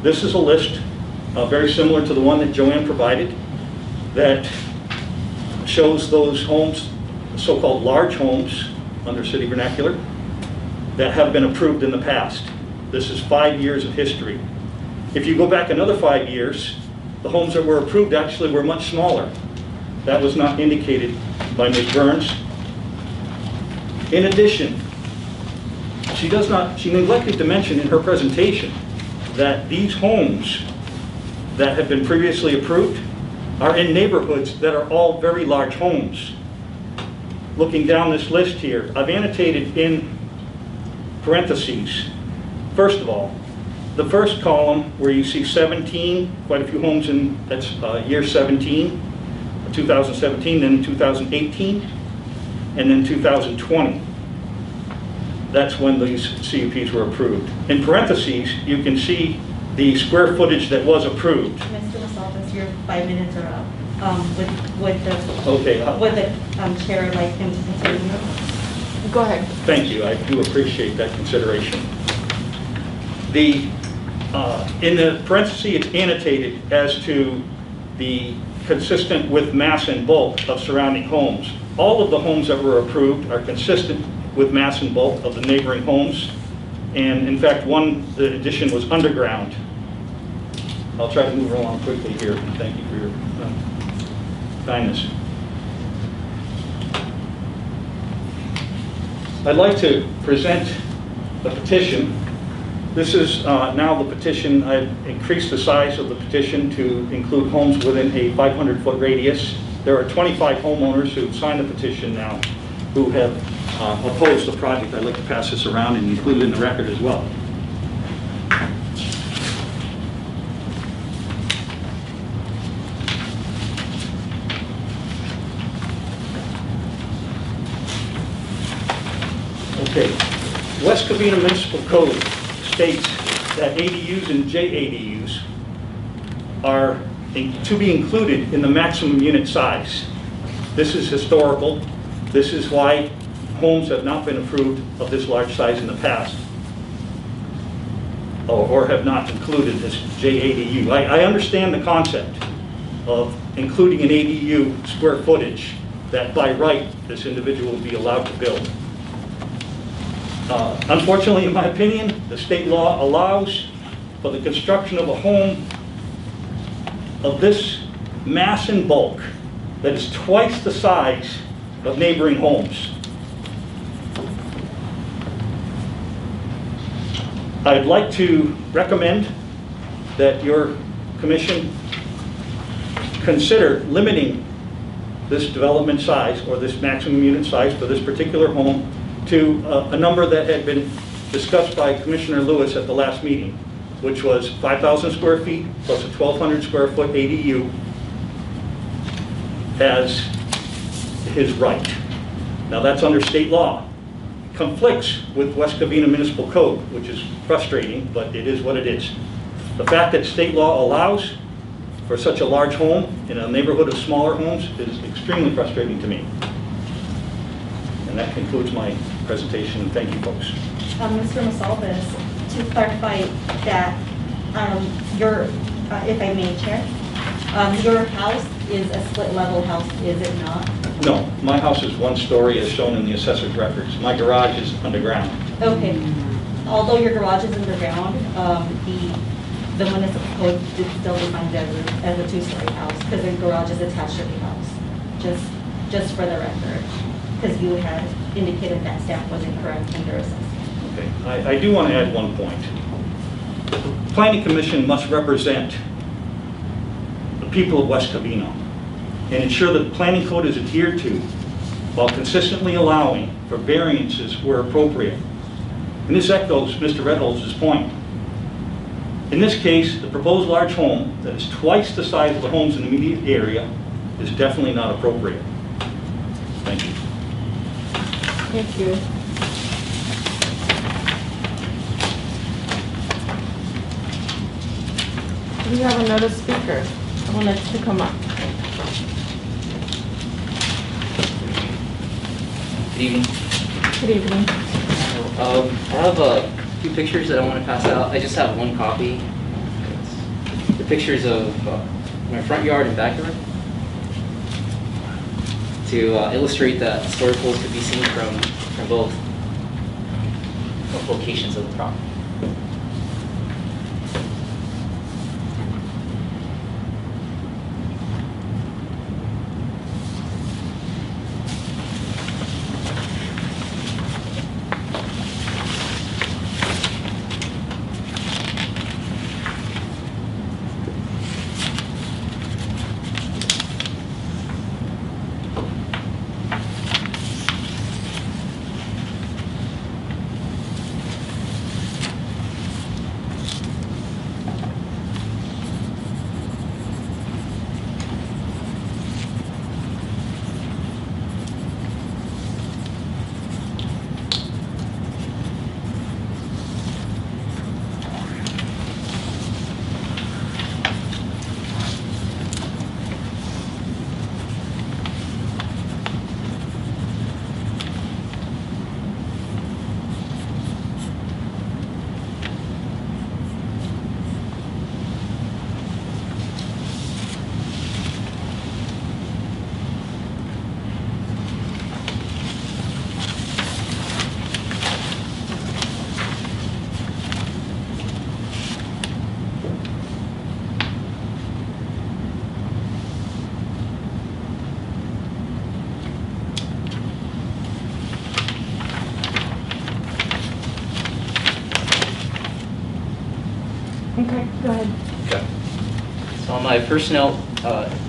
This is a list very similar to the one that Joanne provided that shows those homes, so-called large homes under city vernacular, that have been approved in the past. This is 5 years of history. If you go back another 5 years, the homes that were approved actually were much smaller. That was not indicated by Ms. Burns. In addition, she neglected to mention in her presentation that these homes that have been previously approved are in neighborhoods that are all very large homes. Looking down this list here, I've annotated in parentheses, first of all, the first column where you see 17, quite a few homes in, that's year 17, 2017, then 2018, and then 2020. That's when these CUPs were approved. In parentheses, you can see the square footage that was approved. Mr. Masaldas, your 5 minutes are up. Would the chair like him to continue? Go ahead. Thank you, I do appreciate that consideration. In the parentheses, it's annotated as to the consistent with mass and bulk of surrounding homes. All of the homes that were approved are consistent with mass and bulk of the neighboring homes. And in fact, the addition was underground. I'll try to move along quickly here. Thank you for your kindness. I'd like to present the petition. This is now the petition. I've increased the size of the petition to include homes within a 500-foot radius. There are 25 homeowners who signed the petition now who have opposed the project. I'd like to pass this around and include it in the record as well. Okay, West Covina Municipal Code states that ADUs and JADUs are to be included in the maximum unit size. This is historical. This is why homes have not been approved of this large size in the past, or have not included this JADU. I understand the concept of including an ADU square footage that by right this individual would be allowed to build. Unfortunately, in my opinion, the state law allows for the construction of a home of this mass and bulk that is twice the size of neighboring homes. I'd like to recommend that your commission consider limiting this development size or this maximum unit size for this particular home to a number that had been discussed by Commissioner Lewis at the last meeting, which was 5,000 square feet plus a 1,200 square foot ADU as his right. Now that's under state law. Conflicts with West Covina Municipal Code, which is frustrating, but it is what it is. The fact that state law allows for such a large home in a neighborhood of smaller homes is extremely frustrating to me. And that concludes my presentation. Thank you, folks. Mr. Masaldas, to clarify that if I may, Chair, your house is a split level house, is it not? No, my house is one story as shown in the assessor's records. My garage is underground. Okay. Although your garage is underground, the municipal code still defines it as a two-story house because the garage is attached to the house. Just for the record, because you had indicated that staff was incorrect in their assessment. Okay, I do want to add one point. The Planning Commission must represent the people of West Covina and ensure that the planning code is adhered to while consistently allowing for variances where appropriate. And this echoes Mr. Redholz's point. In this case, the proposed large home that is twice the size of the homes in the immediate area is definitely not appropriate. Thank you. Thank you. We have another speaker. I want to come up. Good evening. Good evening. I have a few pictures that I want to pass out. I just have one copy. It's the pictures of my front yard and backyard to illustrate that story poles could be seen from both locations of the property. Okay, go ahead. Okay. So on my first note,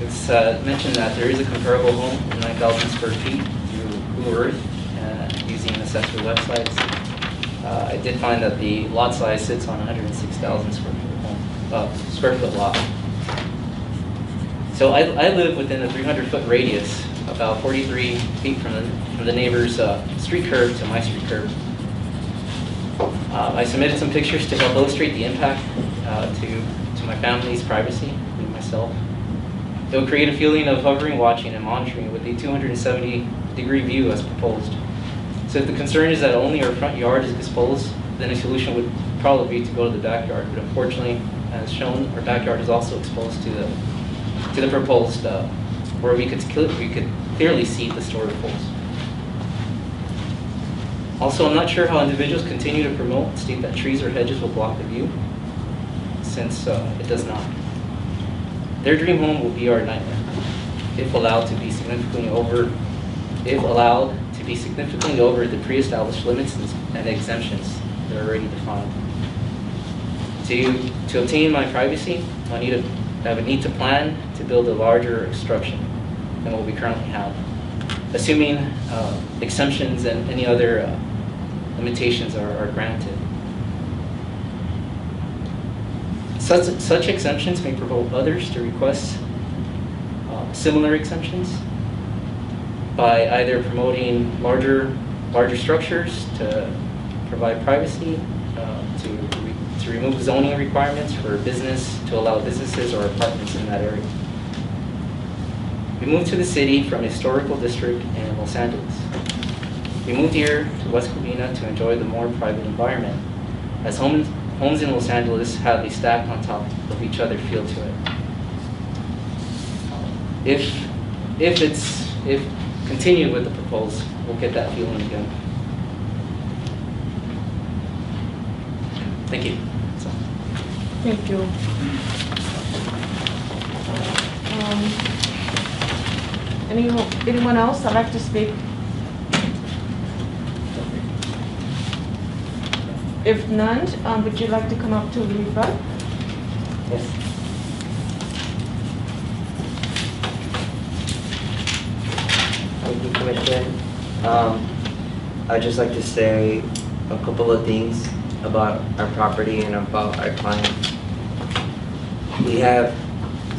it's mentioned that there is a comparable home, 9,000 square feet, through Google Earth, using assessor websites. I did find that the lot size sits on 106,000 square foot lot. So I live within a 300-foot radius, about 43 feet from the neighbor's street curb to my street curb. I submitted some pictures to help illustrate the impact to my family's privacy, including myself. It will create a feeling of hovering, watching, and monitoring with a 270-degree view as proposed. So if the concern is that only our front yard is exposed, then a solution would probably be to go to the backyard. But unfortunately, as shown, our backyard is also exposed to the proposed, where we could clearly see the story poles. Also, I'm not sure how individuals continue to promote and state that trees or hedges will block the view, since it does not. Their dream home will be our nightmare, if allowed to be significantly over the pre-established limits and exemptions that are already defined. To obtain my privacy, I would need to plan to build a larger structure than what we currently have, assuming exemptions and any other limitations are granted. Such exemptions may provoke others to request similar exemptions by either promoting larger structures to provide privacy, to remove zoning requirements for business, to allow businesses or apartments in that area. We moved to the city from a historical district in Los Angeles. We moved here to West Covina to enjoy the more private environment, as homes in Los Angeles have a stack on top of each other feel to it. If continued with the proposal, we'll get that feeling again. Thank you. Thank you. Anyone else that'd like to speak? If none, would you like to come up to rebut? Yes. Thank you, Commissioner. I'd just like to say a couple of things about our property and about our client. We have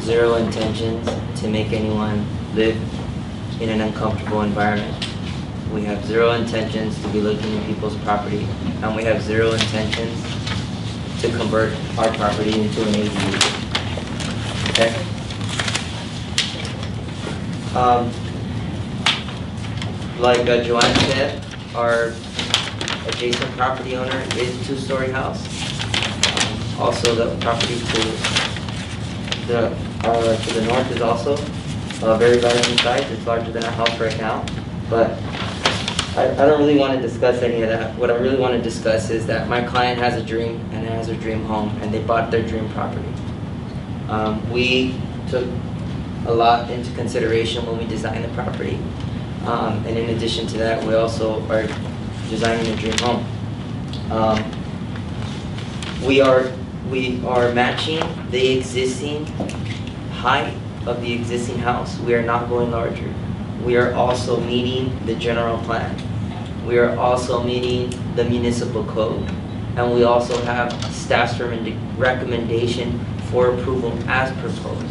zero intentions to make anyone live in an uncomfortable environment. We have zero intentions to be looking at people's property, and we have zero intentions to convert our property into an ADU. Okay? Like Joanne said, our adjacent property owner is a two-story house. Also, the property to the north is also very large in size. It's larger than our house right now. But I don't really want to discuss any of that. What I really want to discuss is that my client has a dream and has a dream home, and they bought their dream property. We took a lot into consideration when we designed the property. And in addition to that, we also are designing a dream home. We are matching the existing height of the existing house. We are not going larger. We are also meeting the general plan. We are also meeting the municipal code. And we also have staff's recommendation for approval as proposed.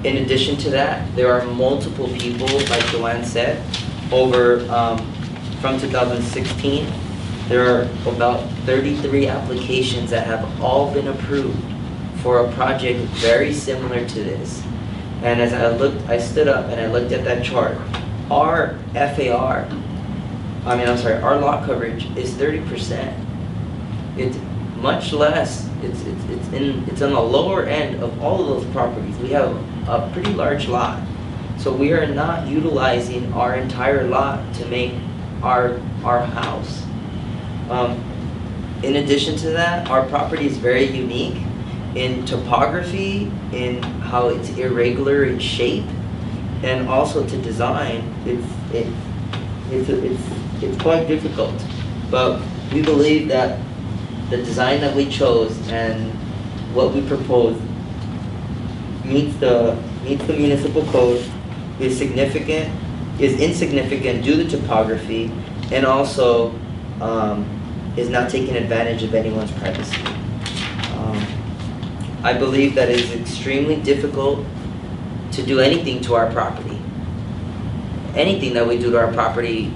In addition to that, there are multiple people, like Joanne said, from 2016, there are about 33 applications that have all been approved for a project very similar to this. And as I stood up and I looked at that chart, our our lot coverage is 30%. It's much less. It's on the lower end of all of those properties. We have a pretty large lot. So we are not utilizing our entire lot to make our house. In addition to that, our property is very unique in topography, in how it's irregular in shape, and also to design. It's quite difficult, but we believe that the design that we chose and what we proposed meets the municipal code, is insignificant due to topography, and also is not taking advantage of anyone's privacy. I believe that it is extremely difficult to do anything to our property. Anything that we do to our property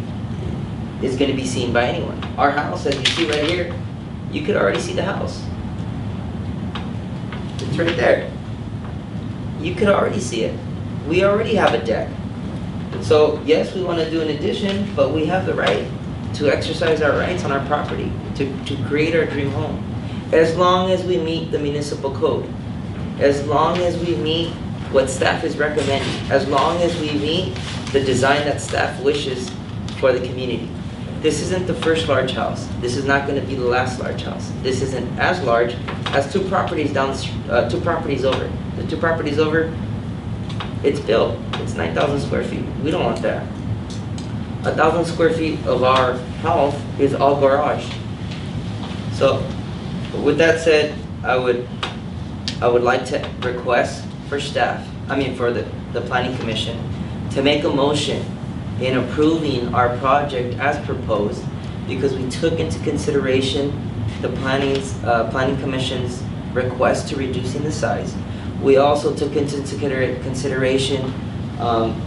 is going to be seen by anyone. Our house, as you see right here, you could already see the house. It's right there. You could already see it. We already have a deck. So yes, we want to do an addition, but we have the right to exercise our rights on our property, to create our dream home. As long as we meet the municipal code, as long as we meet what staff is recommending, as long as we meet the design that staff wishes for the community. This isn't the first large house. This is not going to be the last large house. This isn't as large as two properties over. The two properties over, it's built. It's 9,000 square feet. We don't want that. 1,000 square feet of our house is all garage. So, with that said, I would like to request for staff, for the Planning Commission, to make a motion in approving our project as proposed, because we took into consideration the Planning Commission's request to reducing the size. We also took into consideration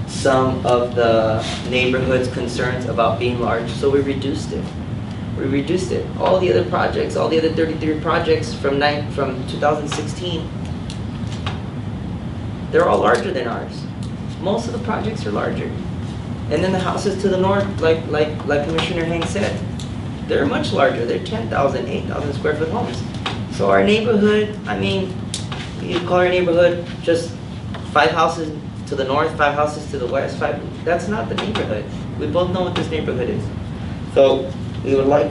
some of the neighborhood's concerns about being large, so we reduced it. All the other projects, all the other 33 projects from 2016, they're all larger than ours. Most of the projects are larger. And then the houses to the north, like Commissioner Hang said, they're much larger. They're 10,000, 8,000 square foot homes. So our neighborhood, you call our neighborhood just 5 houses to the north, 5 houses to the west, that's not the neighborhood. We both know what this neighborhood is. So we would like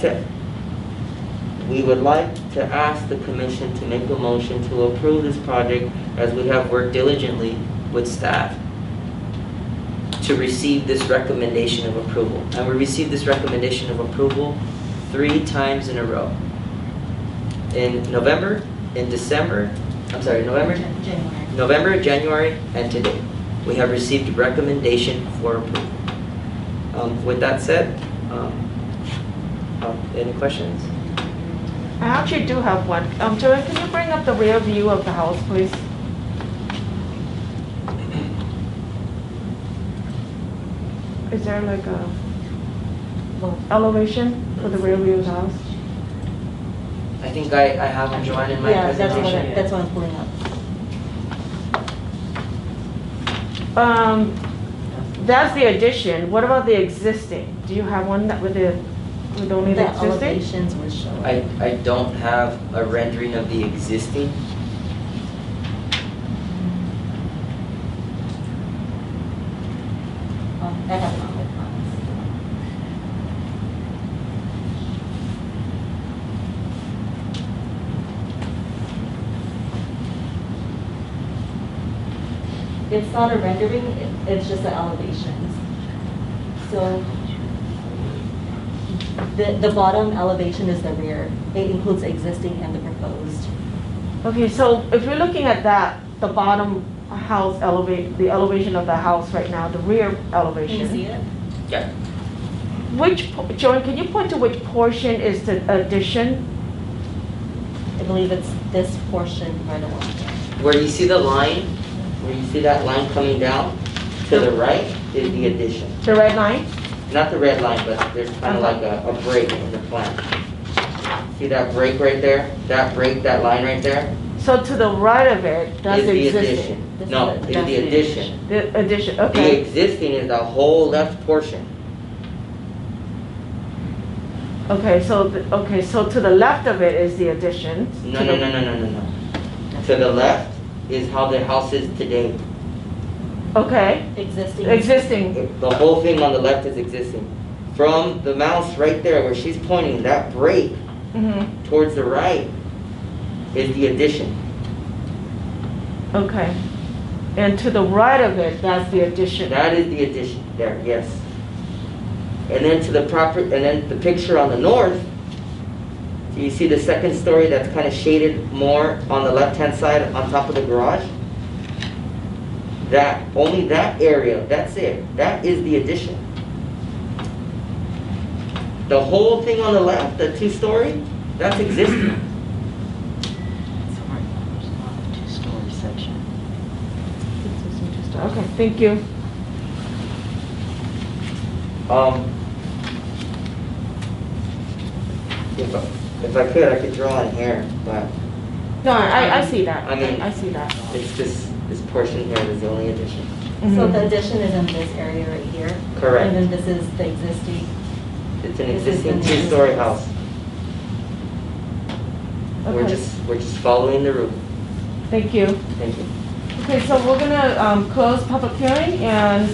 to ask the commission to make a motion to approve this project, as we have worked diligently with staff to receive this recommendation of approval. And we received this recommendation of approval 3 times in a row. In November, November, January, and today. We have received a recommendation for approval. With that said, any questions? I actually do have one. Joanne, can you bring up the rear view of the house, please? Is there like a elevation for the rear view of the house? I think I have them, Joanne, in my Yeah, presentation. that's what I'm pulling up. That's the addition. What about the existing? Do you have one that with only the The existing? elevations were shown. I don't have a rendering of the existing. I have it on my plans. It's not a rendering, it's just the elevations. So the bottom elevation is the rear. It includes existing and the proposed. Okay, so if you're looking at that, the bottom house the elevation of the house right now, the rear elevation. Can you see it? Yeah. Joan, can you point to which portion is the addition? I believe it's this portion right along there. Where you see the line, where you see that line coming down to the right is the addition. The red line? Not the red line, but there's kind of like a break in the plan. See that break right there? That break, that line right there? So to the right of it, that's Is the existing. addition. This No, is it's the- the addition. The addition, The okay. existing is the whole left portion. Okay, so to the left of it is the addition. No. To the left is how the house is today. Okay, Existing. existing, The whole thing on the left is existing. From the mouse right there where she's pointing, that break towards the right is the addition. okay. And to the right of it, that's the addition. That is the addition there, yes. And then to the and then the picture on the north, so you see the second story that's kind of shaded more on the left-hand side on top of the garage? Only that area, that's it. That is the addition. The whole thing on the left, the two-story, that's existing. Sorry, there's not a two-story section. Okay, thank you. If I could, I could draw in here, but No, I see that. I mean- I see that. it's this portion here is the only addition. So Mhm. the addition is in this area right here. Correct. And then this is the existing. It's an This is existing the- two-story house. We're Okay. just following the roof. Thank you. Thank you. Okay, so we're gonna close public hearing and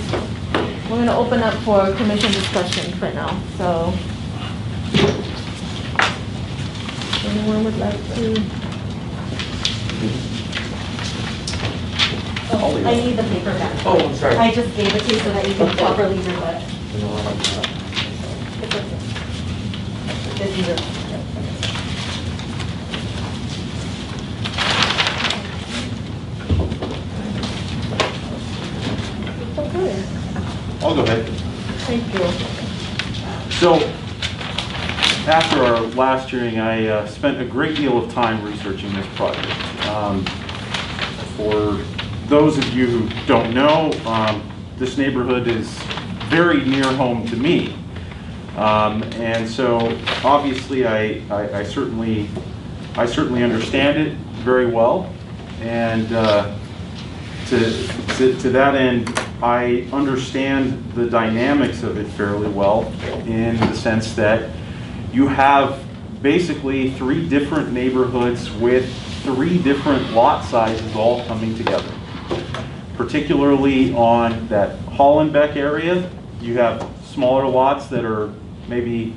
we're gonna open up for commission discussion for now, so. Anyone would like to? Oh, I need the paper back. Oh, I'm sorry. I just gave it to you so that you can Okay. properly rebut. It's okay. This is it. Okay, I'll go ahead. thank you. So, after our last hearing, I spent a great deal of time researching this project. For those of you who don't know, this neighborhood is very near home to me. And so, obviously, I certainly understand it very well. And to that end, I understand the dynamics of it fairly well, in the sense that you have basically 3 different neighborhoods with 3 different lot sizes all coming together. Particularly on that Hollenbeck area, you have smaller lots that are maybe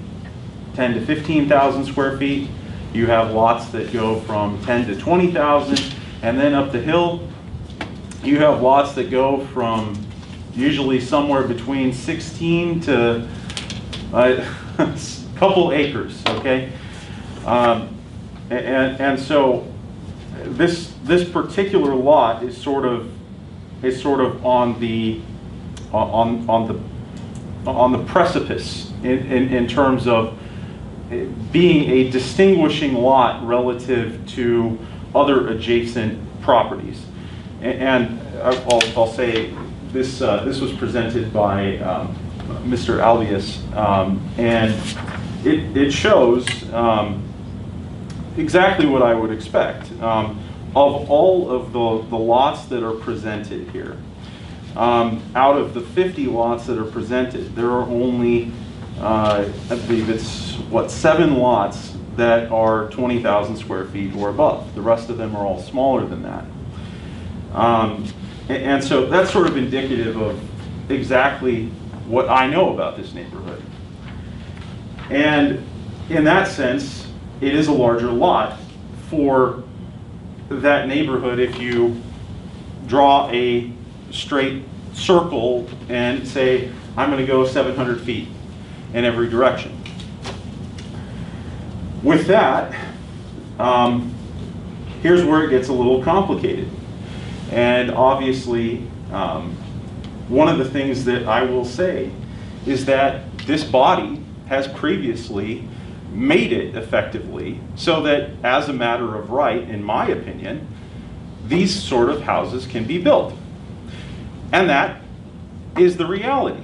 10 to 15,000 square feet. You have lots that go from 10 to 20,000, and then up the hill, you have lots that go from usually somewhere between 16 to a couple acres, okay? And so this particular lot is sort of on the precipice in terms of being a distinguishing lot relative to other adjacent properties. And I'll say this was presented by Mr. Albius, and it shows exactly what I would expect. Of all of the lots that are presented here, out of the 50 lots that are presented, there are only, I believe it's, 7 lots that are 20,000 square feet or above. The rest of them are all smaller than that. And so that's sort of indicative of exactly what I know about this neighborhood. And in that sense, it is a larger lot for that neighborhood if you draw a straight circle and say, I'm going to go 700 feet in every direction. With that, here's where it gets a little complicated. And obviously, one of the things that I will say is that this body has previously made it effectively so that as a matter of right, in my opinion, these sort of houses can be built. And that is the reality.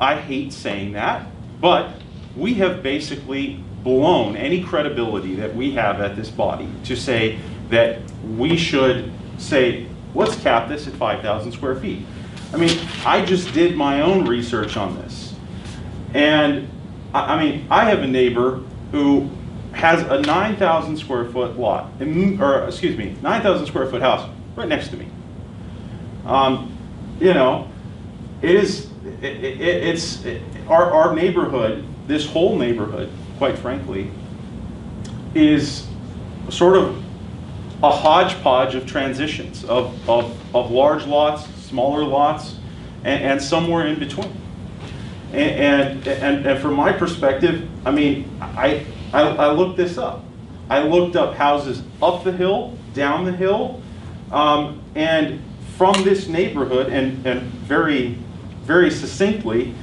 I hate saying that, but we have basically blown any credibility that we have at this body to say that we should say, let's cap this at 5,000 square feet. I mean, I just did my own research on this. And I mean, I have a neighbor who has a 9,000 square foot lot, or excuse me, 9,000 square foot house right next to me. You know, our neighborhood, this whole neighborhood, quite frankly, is sort of a hodgepodge of transitions of large lots, smaller lots, and somewhere in between. And from my perspective, I mean, I looked this up. I looked up houses up the hill, down the hill, and from this neighborhood, and very, very succinctly,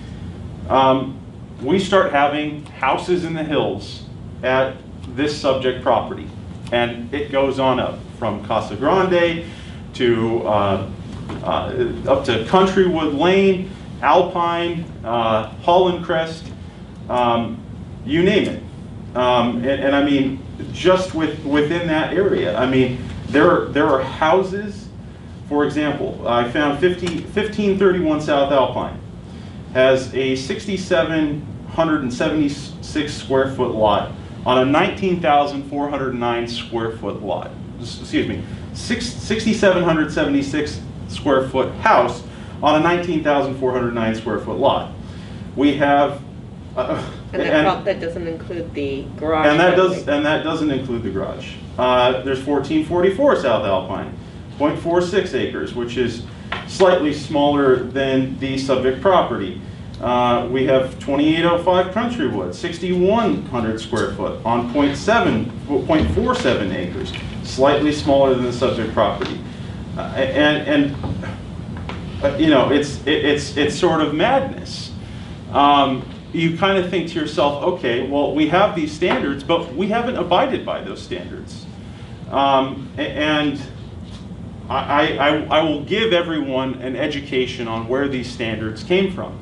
we start having houses in the hills at this subject property. And it goes on up from Casa Grande to up to Countrywood Lane, Alpine, Holland Crest, you name it. And I mean, just within that area, I mean, there are houses. For example, I found 1531 South Alpine has a 6,776 square foot lot on a 19,409 square foot lot. Excuse me, 6,776 square foot house on a 19,409 square foot lot. We have, that doesn't include the garage. And that doesn't include the garage. There's 1444 South Alpine, 0.46 acres, which is slightly smaller than the subject property. We have 2805 Countrywood, 6,100 square foot on 0.47 acres, slightly smaller than the subject property. You know, it's sort of madness. You kind of think to yourself, okay, well, we have these standards, but we haven't abided by those standards. And I will give everyone an education on where these standards came from.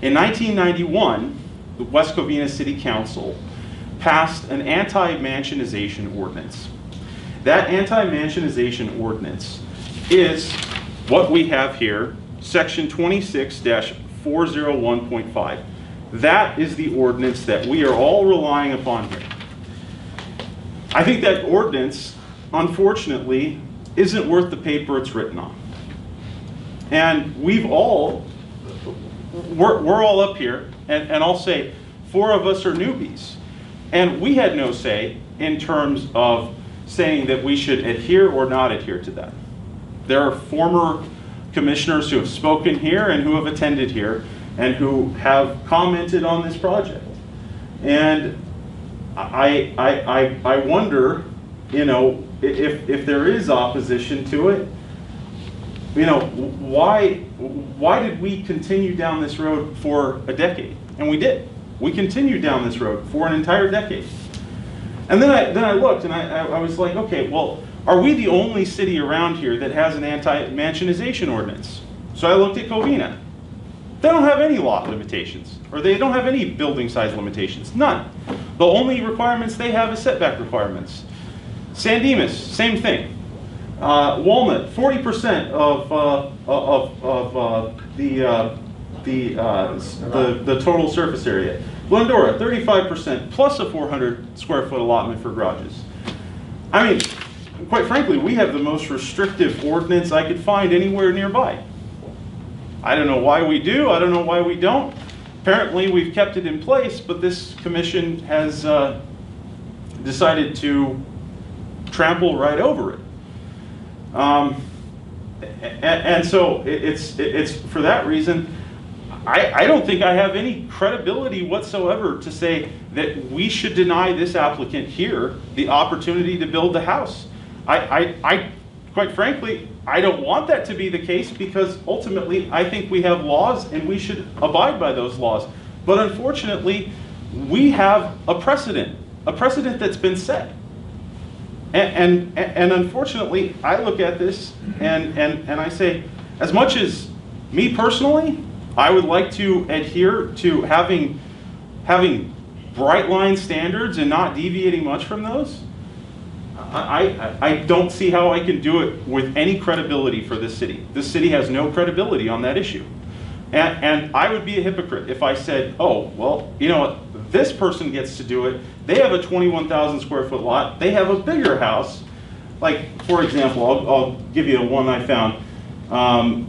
In 1991, the West Covina City Council passed an anti-mansionization ordinance. That anti-mansionization ordinance is what we have here, section 26-401.5. That is the ordinance that we are all relying upon here. I think that ordinance, unfortunately, isn't worth the paper it's written on. And we're all up here, and I'll say 4 of us are newbies. And we had no say in terms of saying that we should adhere or not adhere to that. There are former commissioners who have spoken here and who have attended here and who have commented on this project. And I wonder, you know, if there is opposition to it, you know, why did we continue down this road for a decade? And we did. We continued down this road for an entire decade. And then I looked and I was like, okay, well, are we the only city around here that has an anti-mansionization ordinance? So I looked at Covina. They don't have any lot limitations, or they don't have any building size limitations, none. The only requirements they have is setback requirements. San Dimas, same thing. Walnut, 40% of the total surface area. Glendora, 35% plus a 400 square foot allotment for garages. I mean, quite frankly, we have the most restrictive ordinance I could find anywhere nearby. I don't know why we do, I don't know why we don't. Apparently we've kept it in place, but this commission has decided to trample right over it. And so it's for that reason, I don't think I have any credibility whatsoever to say that we should deny this applicant here the opportunity to build the house. I quite frankly, I don't want that to be the case, because ultimately I think we have laws and we should abide by those laws. But unfortunately, we have a precedent that's been set. And unfortunately, I look at this and I say, as much as me personally, I would like to adhere to having bright line standards and not deviating much from those. I don't see how I can do it with any credibility for this city. This city has no credibility on that issue. And I would be a hypocrite if I said, oh, well, you know what, this person gets to do it. They have a 21,000 square foot lot. They have a bigger house. Like, for example, I'll give you one I found.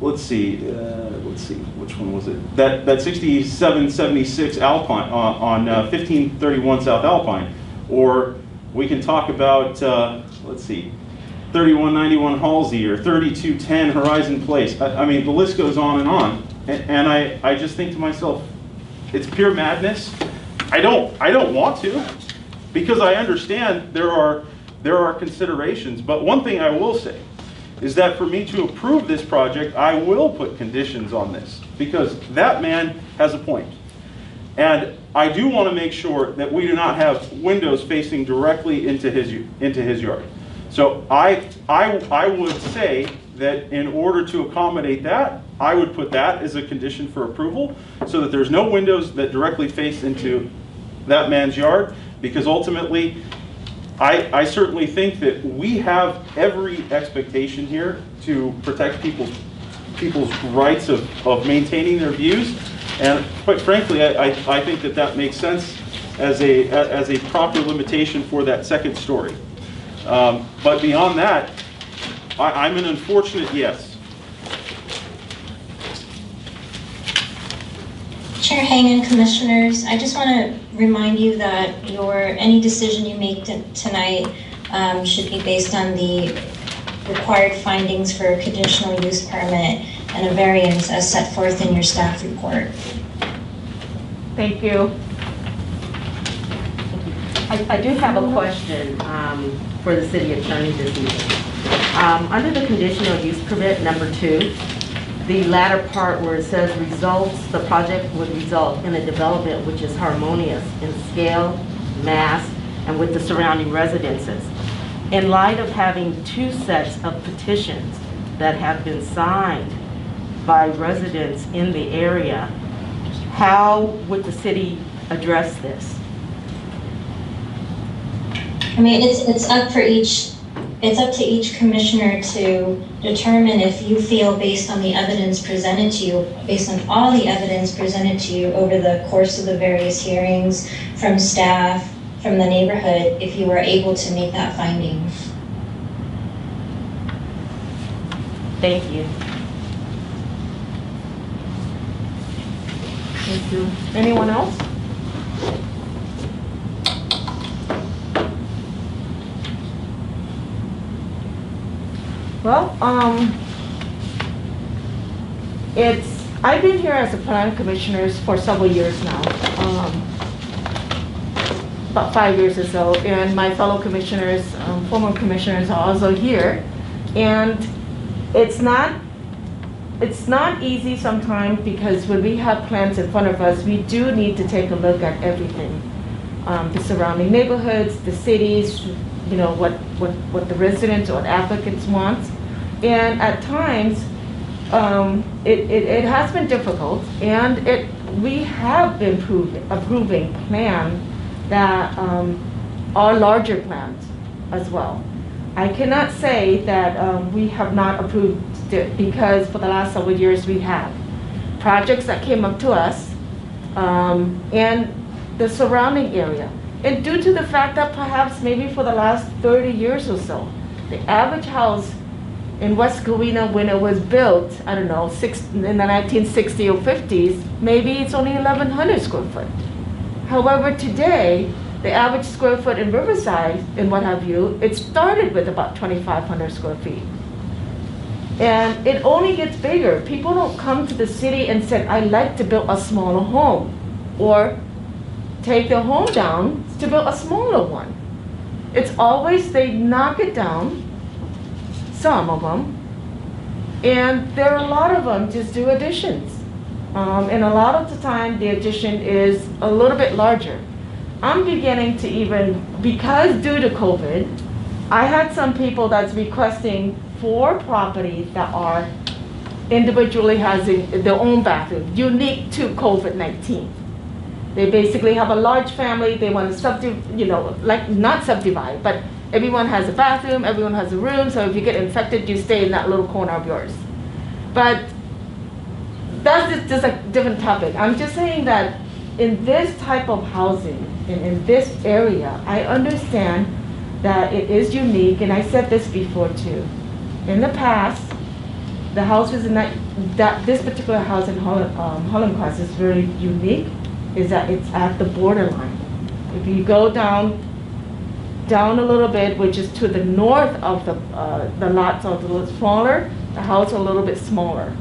Let's see, which one was it? That 6776 Alpine on 1531 South Alpine. Or we can talk about, let's see, 3191 Halsey or 3210 Horizon Place. I mean, the list goes on and on. And I just think to myself, it's pure madness. I don't want to, because I understand there are considerations. But one thing I will say is that for me to approve this project, I will put conditions on this, because that man has a point. And I do want to make sure that we do not have windows facing directly into his yard. So I would say that in order to accommodate that, I would put that as a condition for approval, so that there's no windows that directly face into that man's yard, because ultimately, I certainly think that we have every expectation here to protect people's rights of maintaining their views, and quite frankly, I think that makes sense as a proper limitation for that second story. But beyond that, I'm an unfortunate yes. Chair Hangan, Commissioners, I just want to remind you that any decision you make tonight should be based on the required findings for a conditional use permit and a variance as set forth in your staff report. Thank you. I do have a question for the city attorney this evening. Under the conditional use permit number 2, the latter part where it says the project would result in a development which is harmonious in scale, mass, and with the surrounding residences. In light of having 2 sets of petitions that have been signed by residents in the area, how would the city address this? I mean, it's up to each commissioner to determine if you feel, based on the evidence presented to you, based on all the evidence presented to you over the course of the various hearings from staff, from the neighborhood, if you are able to make that finding. Thank you. Thank you. Anyone else? Well, I've been here as a planning commissioner for several years now, about 5 years or so, and my fellow commissioners, former commissioners are also here, and it's not easy sometimes, because when we have plans in front of us, we do need to take a look at everything, the surrounding neighborhoods, the cities, you know, what the residents or applicants want. And at times, it has been difficult, and we have been approving plans that are larger plans as well. I cannot say that we have not approved it, because for the last several years we have. Projects that came up to us and the surrounding area. And due to the fact that perhaps maybe for the last 30 years or so, the average house in West Covina, when it was built, I don't know, in the 1960s or 50s, maybe it's only 1,100 square foot. However, today, the average square foot in Riverside and what have you, it started with about 2,500 square feet. And it only gets bigger. People don't come to the city and say, I'd like to build a smaller home, or take their home down to build a smaller one. It's always they knock it down, some of them, and there are a lot of them just do additions. And a lot of the time the addition is a little bit larger. I'm beginning to even, because due to COVID, I had some people that's requesting for properties that are individually having their own bathroom, unique to COVID-19. They basically have a large family, they want to not subdivide, but everyone has a bathroom, everyone has a room, so if you get infected, you stay in that little corner of yours. But that's just a different topic. I'm just saying that in this type of housing, in this area, I understand that it is unique, and I said this before too. In the past, the houses in this particular house in Holland Cross is very unique, is that it's at the borderline. If you go down a little bit, which is to the north of the lots are a little smaller, the house a little bit smaller.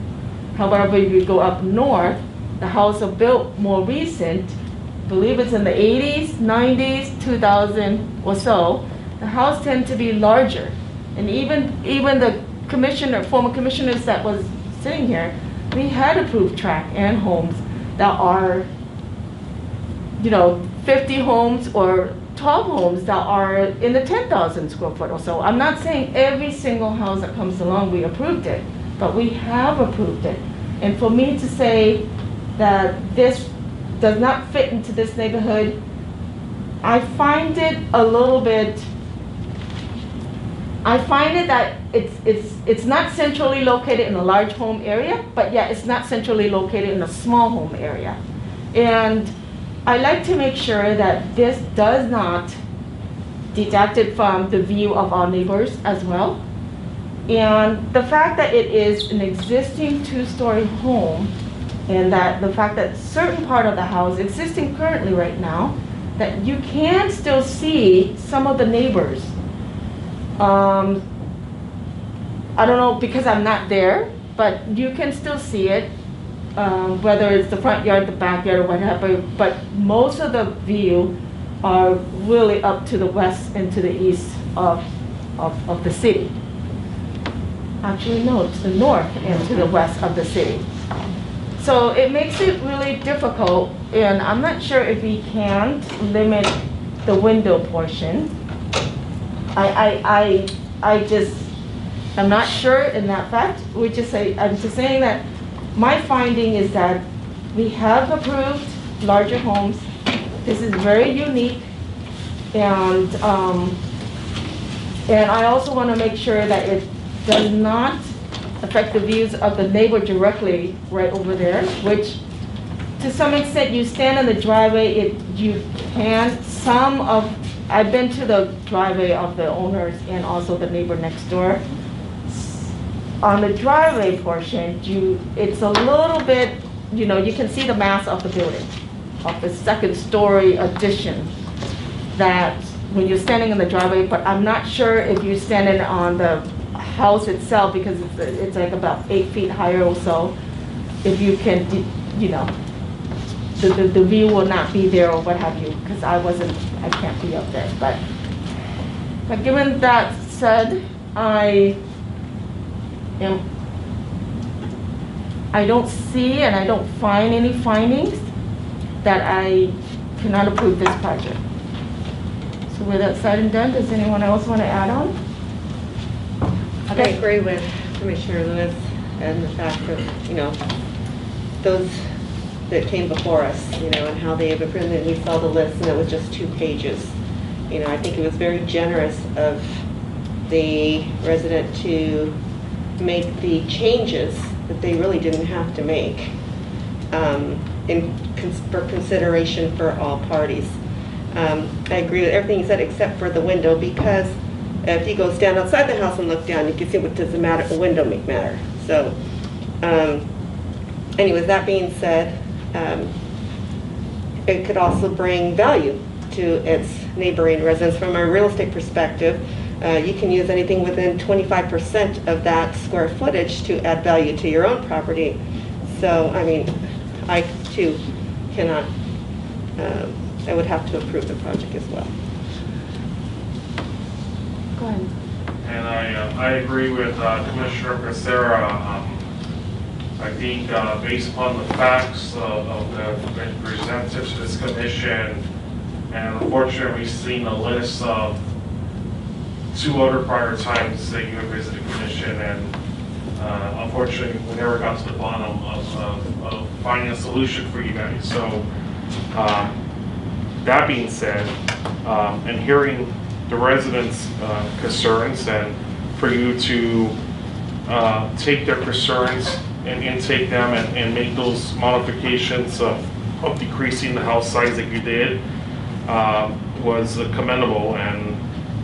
However, if you go up north, the house are built more recent, I believe it's in the 80s, 90s, 2000 or so, the house tend to be larger. And even the former commissioners that was sitting here, we had approved tract and homes that are, 50 homes or 12 homes that are in the 10,000 square foot or so. I'm not saying every single house that comes along we approved it, but we have approved it. And for me to say that this does not fit into this neighborhood, I find it a little bit, that it's not centrally located in a large home area, but yet it's not centrally located in a small home area. And I like to make sure that this does not detract it from the view of our neighbors as well. And the fact that it is an existing two-story home, and that the fact that certain part of the house existing currently right now, that you can still see some of the neighbors. I don't know, because I'm not there, but you can still see it, whether it's the front yard, the backyard, or whatever, but most of the view are really up to the west and to the east of the city. Actually, no, to the north and to the west of the city. So it makes it really difficult, and I'm not sure if we can limit the window portion. I'm not sure in that fact. I'm just saying that my finding is that we have approved larger homes. This is very unique, and I also want to make sure that it does not affect the views of the neighbor directly right over there, which to some extent you stand in the driveway, I've been to the driveway of the owners and also the neighbor next door. On the driveway portion, it's a little bit, you can see the mass of the building, of the second story addition, that when you're standing in the driveway, but I'm not sure if you're standing on the house itself, because it's like about 8 feet higher or so, if you can, the view will not be there or what have you, because I can't be up there. But given that said, I don't see and I don't find any findings that I cannot approve this project. So with that said and done, does anyone else want to add on? I agree with Commissioner Lewis. and the fact of, those that came before us, and how they have approved it. We saw the list and it was just 2 pages. I think it was very generous of the resident to make the changes that they really didn't have to make for consideration for all parties. I agree with everything you said except for the window, because if you go stand outside the house and look down, you can see what does the window matter. So anyways, that being said, it could also bring value to its neighboring residents. From a real estate perspective, you can use anything within 25% of that square footage to add value to your own property. So, I mean, I too cannot, I would have to approve the project as well. Go ahead. And I agree with Commissioner Becerra. I think based upon the facts of the been presented to this commission, and unfortunately we've seen a list of 2 other prior times that you have visited the commission, and unfortunately we never got to the bottom of finding a solution for you guys. So that being said, and hearing the residents' concerns, and for you to take their concerns and intake them and make those modifications of decreasing the house size that you did was commendable. And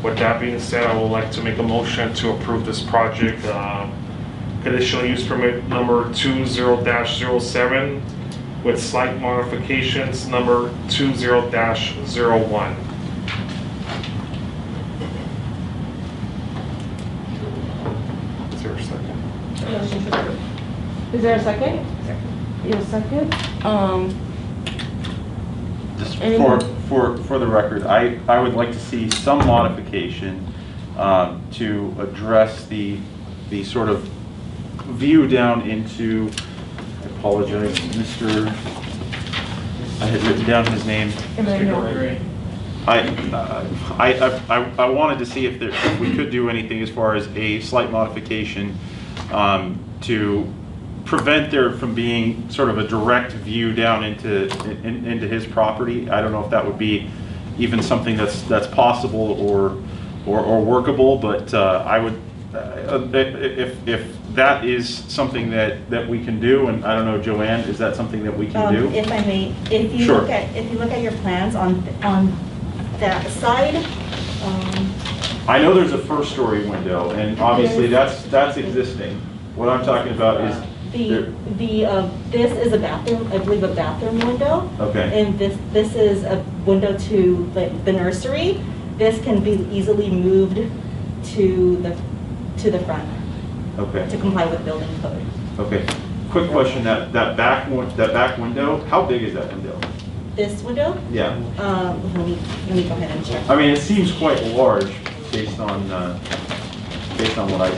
with that being said, I would like to make a motion to approve this project. Conditional use permit number 20-07 with slight modifications number 20-01. Is there a second? Is there a second? You a second? Just Any- for the record, I would like to see some modification to address the sort of view down into, I apologize, I had written down his name. I wanted to see if we could do anything as far as a slight modification to prevent there from being sort of a direct view down into his property. I don't know if that would be even something that's possible or workable, but I would, if that is something that we can do, and I don't know, Joanne, is that something that we can do? If I may, if you Sure. look at your plans on that side, I know there's a first story window, and obviously that's existing. What I'm talking about is this is a bathroom, I believe a bathroom window. okay. And this is a window to the nursery. This can be easily moved to the front Okay. to comply with building code. Okay. Quick question: that back window, how big is that window? This window, Yeah. let me go ahead and check. I mean, it seems quite large based on what I see.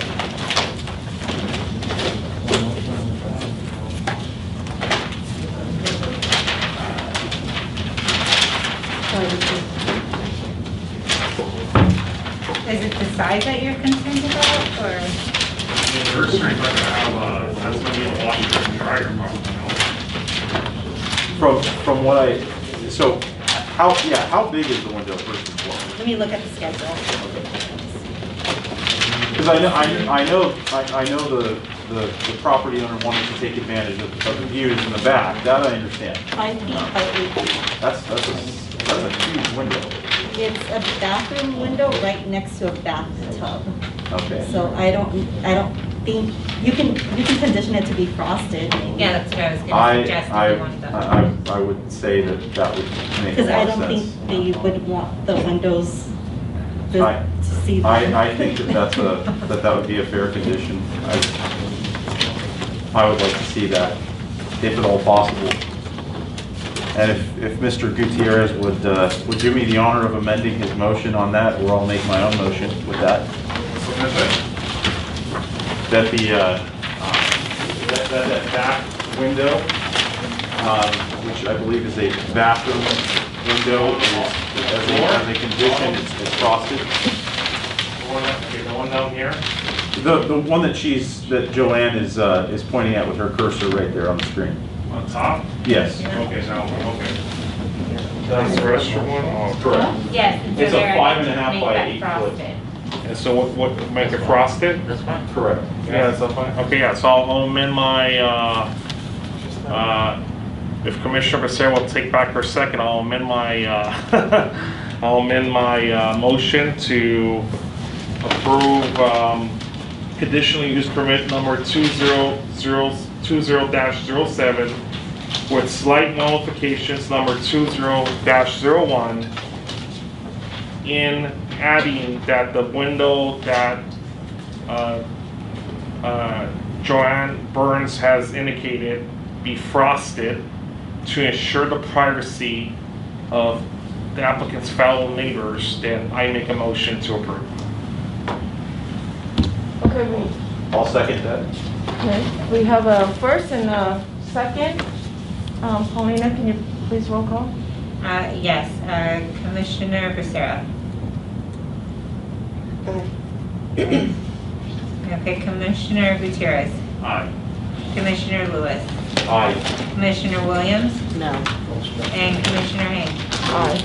Is it the size that you're concerned about, or? The nursery's not gonna have that's gonna be a washer and dryer probably. From what so how big is the window first and foremost? Let me look at the schedule. Because I know the property owner wanted to take advantage of the views in the back. That I understand. 5 feet by 8 feet. That's a huge window. It's a bathroom window right next to a bathtub. Okay. So I don't think, you can condition it to be frosted. Yeah, that's what I was gonna suggest, if you want that. I would say that would make a Because lot I of don't sense. think they would want the windows to I- see them. I think that would be a fair condition. I would like to see that, if at all possible. And if Mr. Gutierrez would do me the honor of amending his motion on that, or I'll make my own motion with that. That that back window, which I believe is a bathroom window, as a condition, is frosted. The one down here? The one that Joanne is pointing at with her cursor right there on the screen. On top? Yes. Okay, now, okay. That's the restroom one? Oh, Correct. Yes. It's a 5.5 by Make 8 that foot. frosted. And so what, make it frosted? That's fine. Correct. Yeah, that's fine. Okay, yeah, so I'll amend my, if Commissioner Becerra will take back her second, I'll amend my, I'll amend my motion to approve conditional use permit number 2020-07 with slight modifications number 20-01 in adding that the window that Joanne Burns has indicated be frosted to ensure the privacy of the applicant's fellow neighbors. Then I make a motion to approve. Okay, I'll second that. we have a first and a second. Paulina, can you please roll call? Yes, Commissioner Becerra. Okay, Commissioner Gutierrez. Aye. Commissioner Lewis. Aye. Commissioner Williams. No. And Commissioner Haynes. Aye.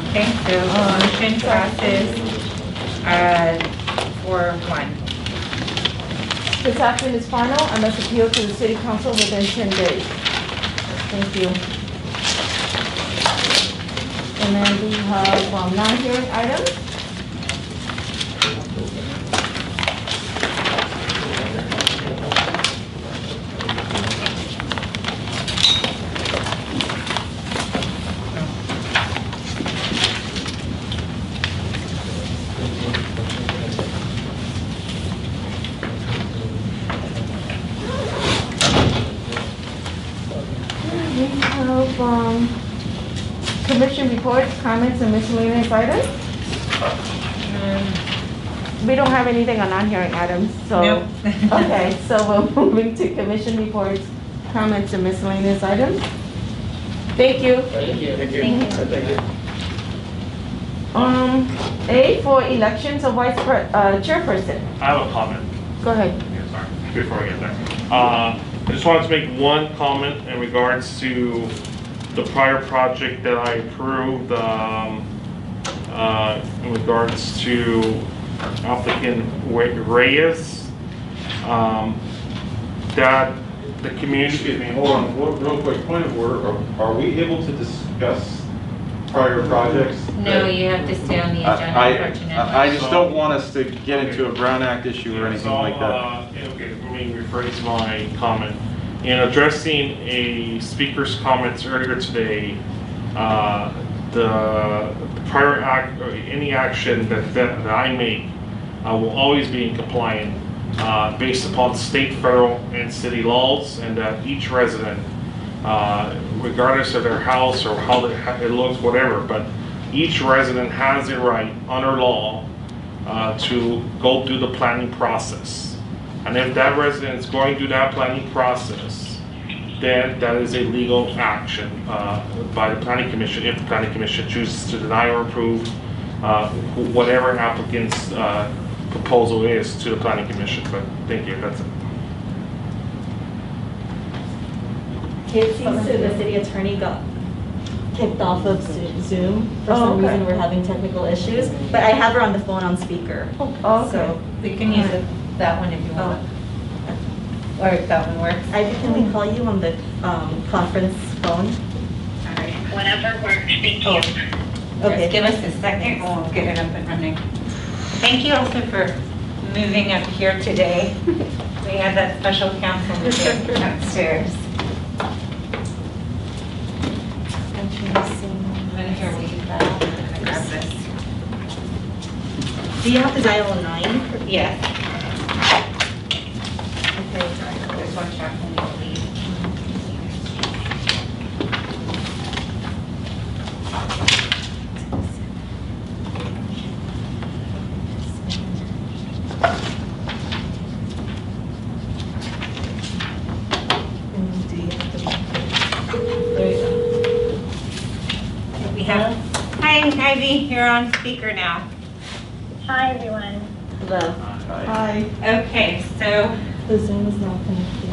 Okay, so motion passes 4-1. This action is final and must appeal to the city council within 10 days. Thank you. And then we have non-hearing items. We have commission reports, comments, and miscellaneous items. We don't have anything on non-hearing items, so. Nope. Okay, so we're moving to commission reports, comments, and miscellaneous items. Thank you. Thank you. Thank you. Thank you. A, for elections of chairperson. I have a comment. Go ahead. Yeah, sorry, before I get there. I just wanted to make one comment in regards to the prior project that I approved, in regards to applicant Reyes, that the community. Excuse me, hold on, real quick, point of order. Are we able to discuss prior projects? No, you have to stay on the agenda, unfortunately. I just don't want us to get into a Brown Act issue or anything like that. Okay, let me rephrase my comment. In addressing a speaker's comments earlier today, the prior act, or any action that I make will always be in compliance based upon state, federal, and city laws, and that each resident, regardless of their house or how it looks, whatever, but each resident has the right under law to go through the planning process. And if that resident is going through that planning process, then that is a legal action by the planning commission if the planning commission chooses to deny or approve whatever applicant's proposal is to the planning commission. But thank you, that's it. It seems to the city attorney got kicked off of Zoom. For Oh, some okay. reason, we're having technical issues, but I have her on the phone on speaker. Oh, okay. So, We can use that one if you want. Or if that one works. can we call you on the conference phone? All right. Whatever works, thank you. Okay. Just give us a second and we'll get it up and running. Thank you also for moving up here today. We had that special council meeting upstairs. I'm gonna hear we use that. I'm gonna grab this. Do you have to dial 9? Yes. Okay. There's one check when we leave. There you go. We have, hi Ivy, you're on speaker now. Hi, everyone. Hello. Hi. Okay, so The Zoom is not connected.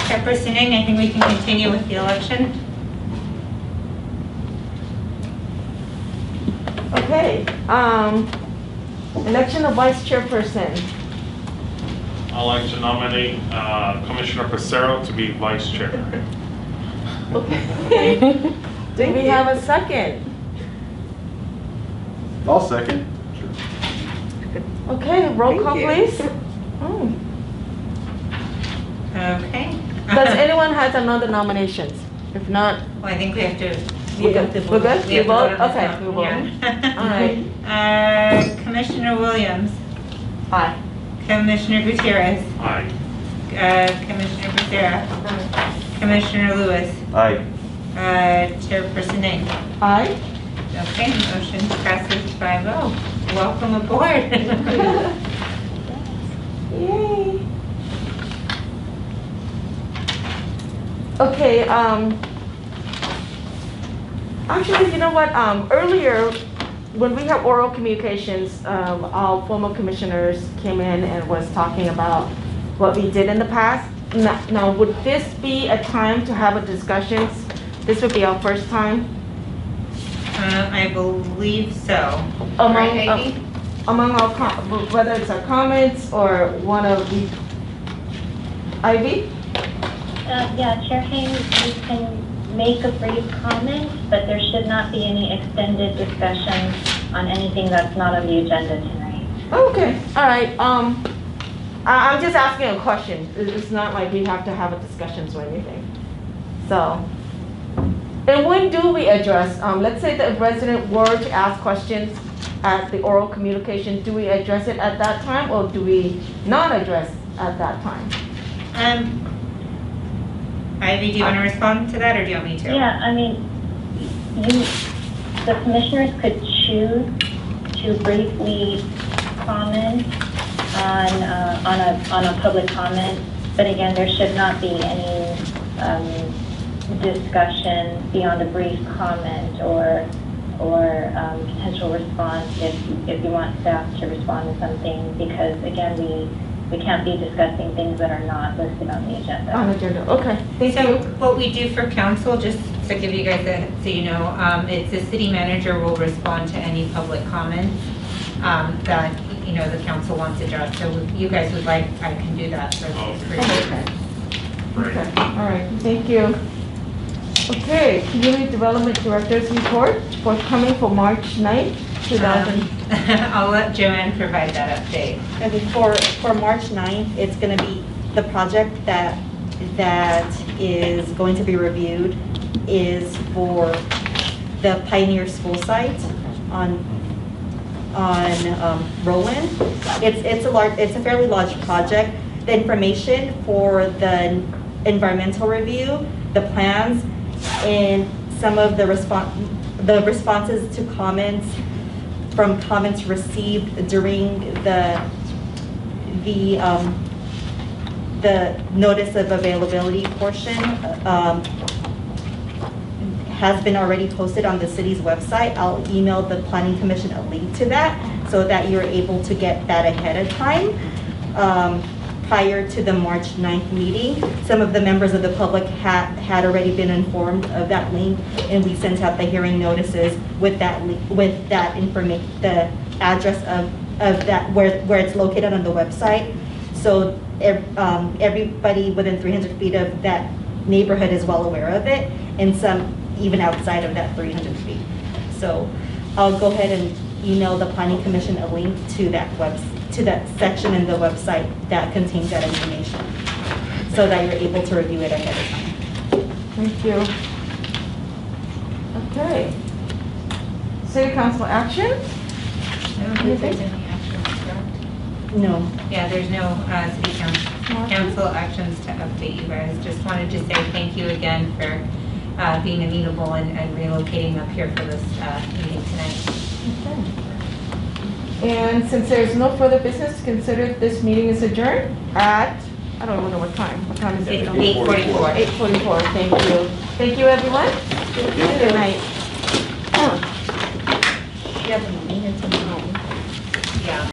Chairperson Ng, I think we can continue with the election. Okay, election of vice chairperson. I'd like to nominate Commissioner Pacero to be vice chair. Okay. Do we have a second? I'll second. Okay, roll call, please. Oh. Okay. Does anyone has another nominations? If not, Well, I think we have to. we're good? We We have to vote? vote on this Okay, now. we vote. Yeah. All right. Commissioner Williams, Aye. Commissioner Gutierrez, Aye. Commissioner Becerra, Commissioner Lewis, Aye. Chairperson Ng. Aye. Okay, motion passes 5-0. Welcome aboard. Yay. Okay, actually, you know what, earlier, when we had oral communications, our former commissioners came in and was talking about what we did in the past. Now, would this be a time to have a discussions? This would be our first time? I believe so. Among, Right, Ivy? among our, whether it's our comments or one of the, Ivy? Yeah, Chair Haynes, you can make a brief comment, but there should not be any extended discussion on anything that's not on the agenda tonight. Okay, all right, I'm just asking a question. It's not like we have to have a discussions or anything. So, and when do we address, let's say the resident were to ask questions at the oral communication, do we address it at that time or do we not address at that time? Ivy, do you want to respond to that or do you want me to? Yeah, I mean, the commissioners could choose to briefly comment on a public comment, but again, there should not be any discussion beyond a brief comment or potential response if you want staff to respond to something, because again, we can't be discussing things that are not listed on the agenda. On agenda, okay, thank you. So what we do for council, just to give you guys so you know, it's the city manager will respond to any public comments that, you know, the council wants addressed. So if you guys would like, I can do that for you. Okay. Great. Okay, all right, thank you. Okay, Community Development Director's Report forthcoming for March 9th, 2000. I'll let Joanne provide that update. Okay, For March 9th, it's going to be, the project that is going to be reviewed is for the Pioneer School site on Roland. It's a fairly large project. The information for the environmental review, the plans, and some of the responses to comments from comments received during the notice of availability portion has been already posted on the city's website. I'll email the Planning Commission a link to that so that you're able to get that ahead of time. Prior to the March 9th meeting, some of the members of the public had already been informed of that link, and we sent out the hearing notices with that information, the address of that where it's located on the website. So everybody within 300 feet of that neighborhood is well aware of it, and some even outside of that 300 feet. So I'll go ahead and email the Planning Commission a link to that section in the website that contains that information, so that you're able to review it ahead of time. Thank you. Okay. City Council action? I don't think there's any actions, correct? No. Yeah, there's no city council actions to update you guys. Just wanted to say thank you again for being amenable and relocating up here for this meeting tonight. Okay. And since there's no further business, consider this meeting is adjourned at, I don't even know what time. What time is it? It's 8:44. 8:44, thank you. Thank you, everyone. Good night. You have a meeting tomorrow. Yeah.